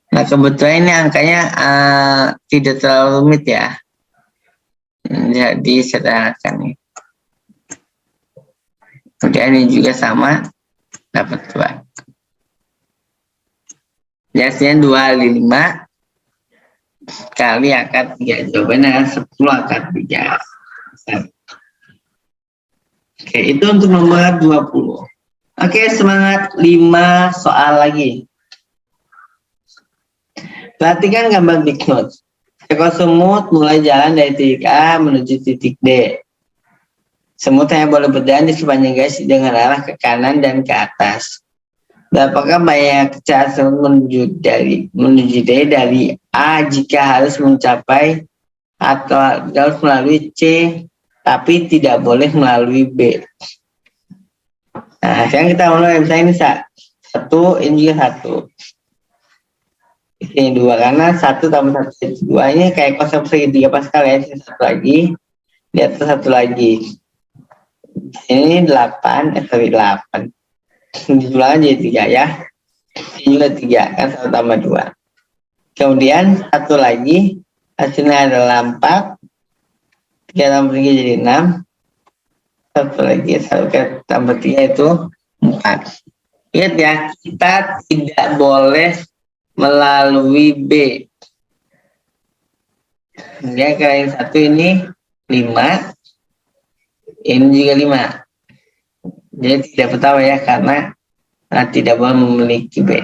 Nah kebetulan ini angkanya tidak terlalu rumit ya. Jadi sederhanakan nih. Kemudian ini juga sama, dapat 2. Biasanya 25 kali akar 3. Jawabannya 10 akar 3. Oke, itu untuk nomor 20. Oke, semangat 5 soal lagi. Perhatikan gambar big note. Ekor semut mulai jalan dari titik A menuju titik D. Semut hanya boleh berjalan di sepanjang garis dengan arah ke kanan dan ke atas. Berapakah banyak cara semut menuju D dari A jika harus mencapai atau harus melalui C tapi tidak boleh melalui B? Nah, sekarang kita mulai, misalnya ini 1, ini juga 1. Ini 2 karena 1 tambah 1 2 ini kayak kosong segitiga Pascal ya. Ini 1 lagi, di atas 1 lagi. Ini 8, 8. Diulang jadi 3 ya. Ini juga 3 kan 1 tambah 2. Kemudian 1 lagi, hasilnya adalah 4. 3 tambah 3 jadi 6. 1 lagi, 1 tambah 3 itu 4. Lihat ya, kita tidak boleh melalui B. Kemudian kalau yang 1 ini 5, ini juga 5. Jadi tidak pertama ya, karena tidak boleh memiliki B.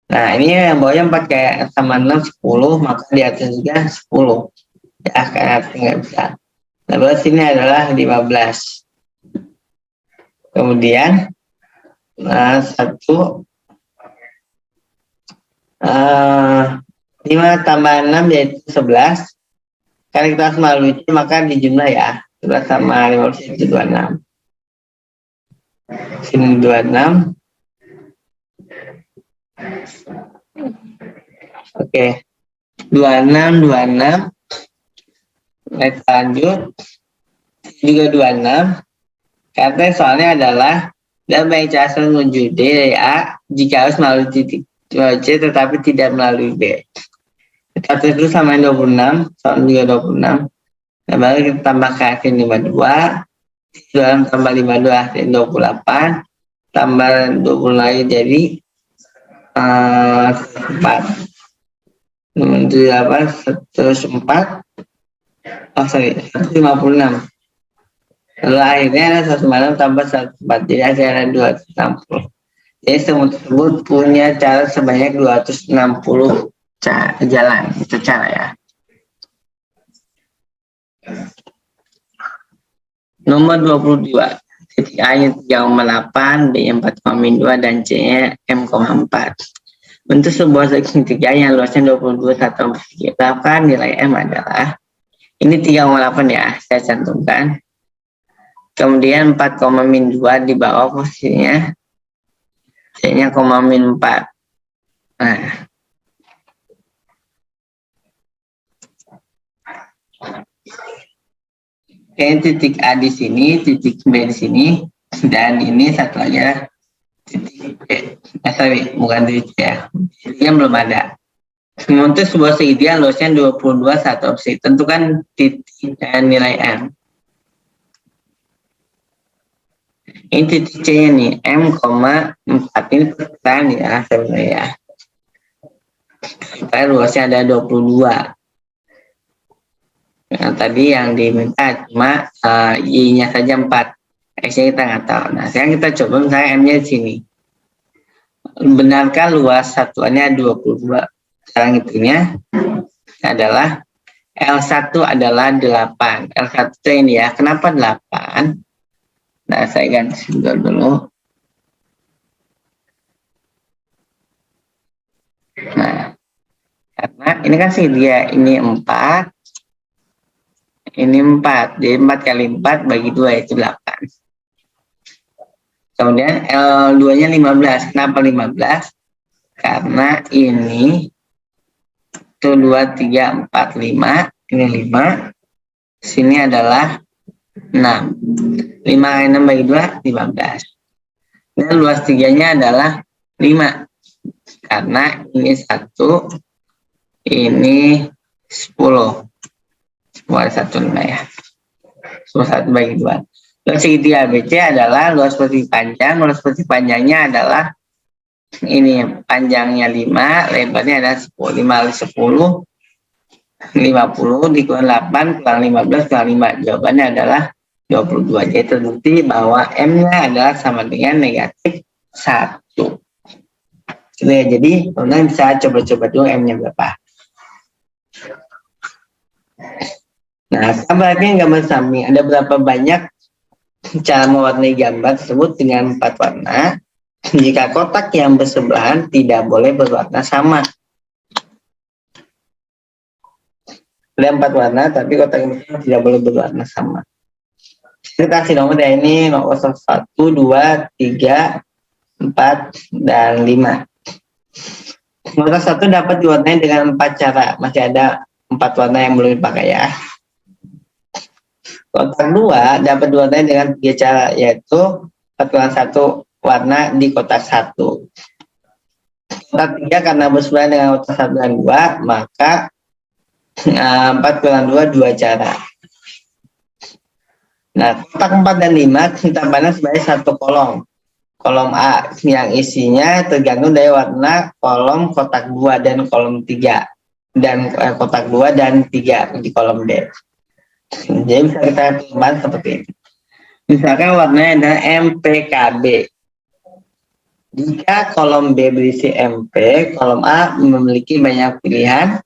Nah ini yang bawahnya pakai sama 6, 10, maka di atas juga 10. Ya, karena nggak bisa. Nah berarti sini adalah 15. Kemudian 1 5 tambah 6 yaitu 11. Karena kita harus melalui C, maka dijumlah ya. 11 sama 15 itu 26. Sini 26. Oke. 26. Kita lanjut. Juga 26. Karena soalnya adalah dan banyak cara menuju D dari A jika harus melalui titik C tetapi tidak melalui B. Kita itu sama 26, sama juga 26. Nah, baru kita tambahkan hasil 52. 2 tambah 52 hasil 28. Tambah 20 lagi jadi 4. Menuju apa? 104. Oh sorry, 156. Lalu akhirnya ada 156 tambah 104. Jadi hasilnya 260. Jadi semut tersebut punya cara sebanyak 260 jalan. Itu cara ya. Nomor 22. Titik A-nya 3,8, B-nya 4,2, dan C-nya M,4. Untuk sebuah segitiga yang luasnya 22 atau berapa nilai M adalah ini 3,8 ya, saya cantumkan. Kemudian 4,2 di bawah posisinya, C-nya -4. Nah, ini titik A di sini, titik B di sini, dan ini satu aja titik B. Sorry, bukan 7 ya. Yang belum ada. Untuk sebuah segitiga luasnya 22 satu opsi. Tentukan titik dan nilai M. Ini titik C-nya nih, M,4. Ini perkiraan ya sebenarnya ya. Kita luasnya ada 22. Nah, tadi yang diminta cuma Y-nya saja 4. X-nya kita nggak tahu. Nah, sekarang kita coba misalnya M-nya di sini. Benarkah luas satuannya 22? Sekarang itunya adalah L1 adalah 8. L1 ini ya. Kenapa 8? Nah, saya ganti dulu. Nah, karena ini kan segitiga, ini 4. Ini 4. Jadi 4 kali 4 bagi 2 itu 8. Kemudian L2-nya 15. Kenapa 15? Karena ini itu 2, 3, 4, 5. Ini 5. Sini adalah 6. 5 kali 6 bagi 2, 15. Dan luas 3-nya adalah 5. Karena ini 1, ini 10. 10 ada 1, 5 ya. 1 bagi 2. Luas segitiga ABC adalah luas persegi panjang. Luas persegi panjangnya adalah ini, panjangnya 5, lebarnya ada 10. 5 kali 10, 50, dikurang 8, kurang 15, kurang 5. Jawabannya adalah 22. Jadi terbukti bahwa M-nya adalah sama dengan negatif 1. Jadi teman-teman bisa coba-coba dulu M-nya berapa. Nah, gambarnya gambar samping. Ada berapa banyak cara mewarnai gambar tersebut dengan 4 warna? Jika kotak yang bersebelahan tidak boleh berwarna sama. Ada 4 warna, tapi kotak yang bersebelahan tidak boleh berwarna sama. Kita kasih nomor ya, ini nomor 1, 2, 3, 4, dan 5. Nomor 1 dapat diwarnai dengan 4 cara. Masih ada 4 warna yang belum dipakai ya. Kotak 2 dapat diwarnai dengan 3 cara, yaitu 4 warna di kotak 1. Kotak 3 karena bersebelahan dengan kotak 1 dan 2, maka 4 2 cara. Nah, kotak 4 dan 5 kita pandang sebagai satu kolom. Kolom A yang isinya tergantung dari warna kolom kotak 2 dan kolom 3. Dan kotak 2 dan 3 di kolom D. Jadi bisa kita tambahkan seperti ini. Misalkan warnanya adalah MPKB. Jika kolom B berisi MP, kolom A memiliki banyak pilihan.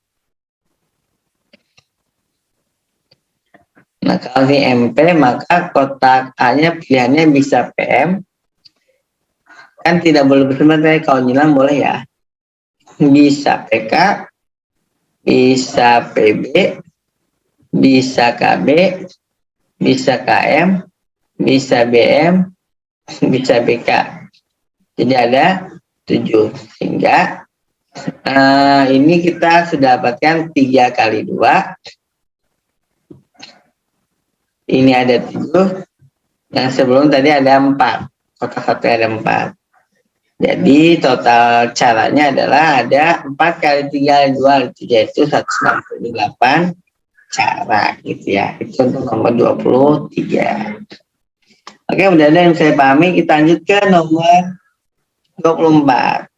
Nah, kalau ini MP, maka kotak A-nya pilihannya bisa PM. Kan tidak boleh bersebelahan, kalau nyilang boleh ya. Bisa PK, bisa PB, bisa KB, bisa KM, bisa BM, bisa BK. Jadi ada 7. Sehingga ini kita sudah dapatkan 3 kali 2. Ini ada 7. Yang sebelum tadi ada 4. Kotak 1 ada 4. Jadi total caranya adalah ada 4 kali 3 kali 2 kali 3 itu 168 cara gitu ya. Itu untuk nomor 23. Oke, udah ada yang saya pahami. Kita lanjut ke nomor 24.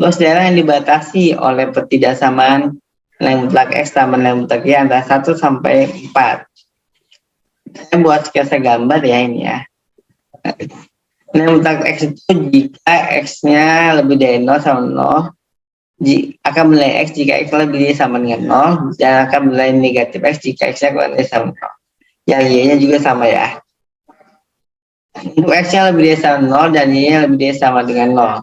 Luas daerah yang dibatasi oleh ketidaksamaan nilai mutlak X tambah nilai mutlak Y antara 1 sampai 4. Saya buat sketsa gambar ya ini ya. Nilai mutlak X itu jika X-nya lebih dari 0 sama 0, akan menilai X jika X lebih dari sama dengan 0, dan akan menilai negatif X jika X-nya kurang dari sama 0. Yang Y-nya juga sama ya. Untuk X-nya lebih dari sama 0 dan Y-nya lebih dari sama dengan 0,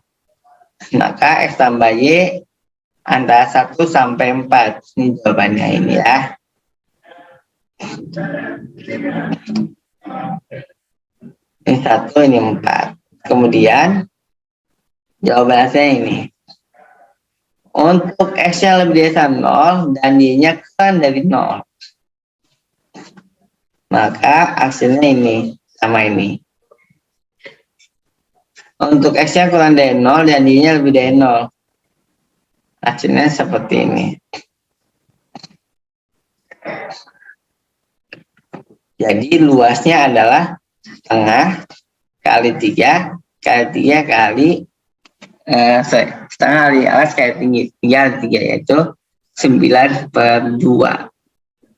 maka X tambah Y antara 1 sampai 4. Ini jawabannya ini ya. Ini 1, ini 4. Kemudian jawaban saya ini. Untuk X-nya lebih dari sama 0 dan Y-nya kurang dari 0, maka hasilnya ini sama ini. Untuk X-nya kurang dari 0 dan Y-nya lebih dari 0. Hasilnya seperti ini. Jadi luasnya adalah setengah kali 3 kali 3 kali setengah kali alas kali tinggi 3 kali 3, yaitu 9/2.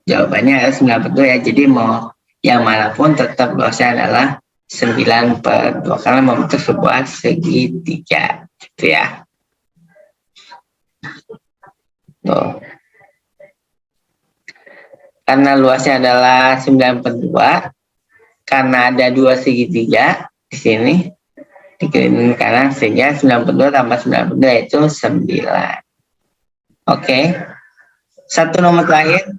Jawabannya adalah 9/2 ya. Jadi mau yang manapun tetap luasnya adalah 9/2 karena membentuk sebuah segitiga, gitu ya. Tuh. Karena luasnya adalah 9/2, karena ada dua segitiga di sini di kiri kanan, sehingga 9/2 tambah 9/2 yaitu 9. Oke. Satu nomor terakhir.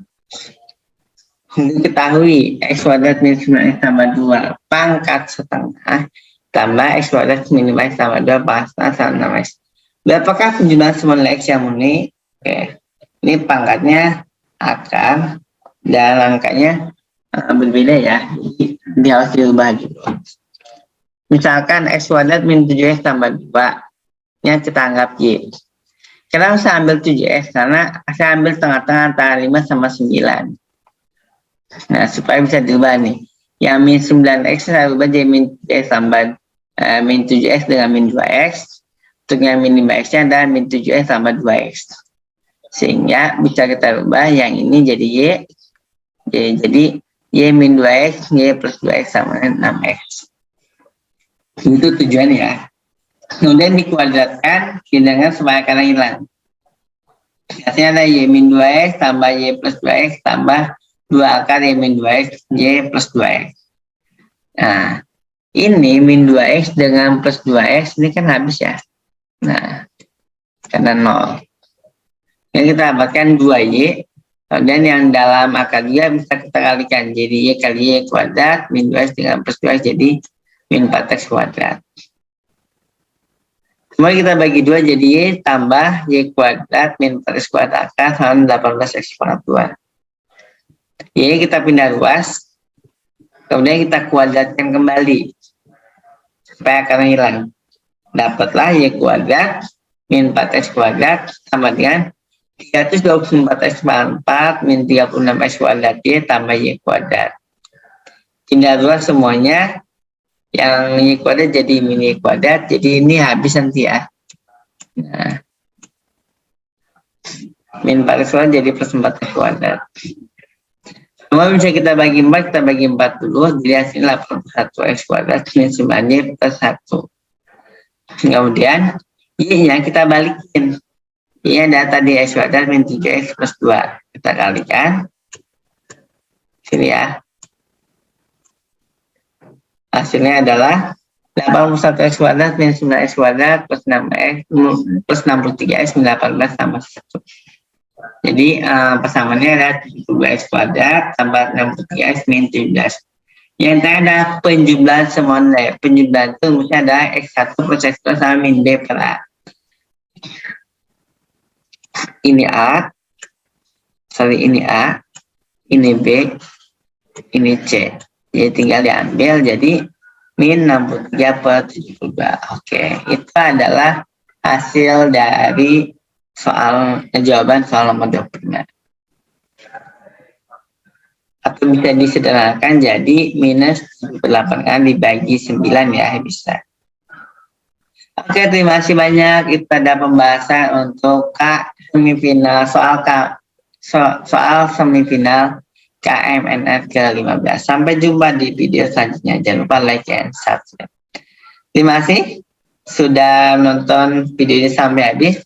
Diketahui X kuadrat minus 9X tambah 2 pangkat setengah tambah X kuadrat minus 5X tambah 2 pangkat setengah sama 6X. Berapakah penjumlahan semua nilai X yang murni? Oke. Ini pangkatnya akar dan angkanya berbeda ya. Jadi harus diubah dulu. Misalkan X kuadrat minus 7X tambah 2 nya kita anggap Y. Kenapa saya ambil 7X? Karena saya ambil tengah-tengah antara 5 sama 9. Nah, supaya bisa diubah nih. Yang min 9X saya ubah jadi min 7X tambah min 7X dengan min 2X. Untuk yang min 5X-nya adalah min 7X tambah 2X. Sehingga bisa kita ubah yang ini jadi Y. Jadi Y min 2X, Y plus 2X sama 6X. Itu tujuannya ya. Kemudian dikuadratkan dengan supaya akarnya hilang. Hasilnya ada Y min 2X tambah Y plus 2X tambah 2 akar Y min 2X, Y plus 2X. Nah, ini min 2X dengan plus 2X ini kan habis ya. Nah, karena 0. Yang kita dapatkan 2Y, dan yang dalam akar juga bisa kita kalikan. Jadi Y kali Y kuadrat, min 2X dengan plus 2X jadi min 4X kuadrat. Kemudian kita bagi 2 jadi Y tambah Y kuadrat min 4X kuadrat akar sama 18X kuadrat 2. Y kita pindah luas, kemudian kita kuadratkan kembali supaya akarnya hilang. Dapatlah Y kuadrat min 4X kuadrat sama dengan 324X tambah 4 min 36X kuadrat Y tambah Y kuadrat. Pindah luas semuanya, yang Y kuadrat jadi min Y kuadrat, jadi ini habis nanti ya. Nah, min 4X kuadrat jadi plus 4X kuadrat. Semua bisa kita bagi 4, kita bagi 4 dulu, jadi hasilnya 81X kuadrat min 9Y plus 1. Kemudian Y-nya kita balikin. Y ada tadi X kuadrat min 3X plus 2. Kita kalikan. Sini ya. Hasilnya adalah 81X kuadrat min 9X kuadrat plus 6X plus 63X min 18 tambah 1. Jadi persamaannya adalah 72X kuadrat tambah 63X min 17. Yang terakhir adalah penjumlahan semua nilai. Penjumlahan itu misalnya adalah X1 plus X2 sama min B per A. Ini A, ini A, ini B, ini C. Jadi tinggal diambil jadi min 63/72. Oke, itu adalah hasil dari jawaban soal nomor 25. Atau bisa disederhanakan jadi minus 8 kali dibagi 9 ya, bisa. Oke, terima kasih banyak. Itu ada pembahasan untuk semifinal soal semifinal KMNF ke-15. Sampai jumpa di video selanjutnya. Jangan lupa like and subscribe. Terima kasih sudah menonton video ini sampai habis.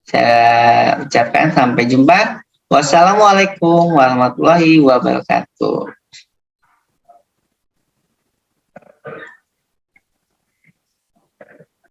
Saya ucapkan sampai jumpa. Wassalamualaikum warahmatullahi wabarakatuh.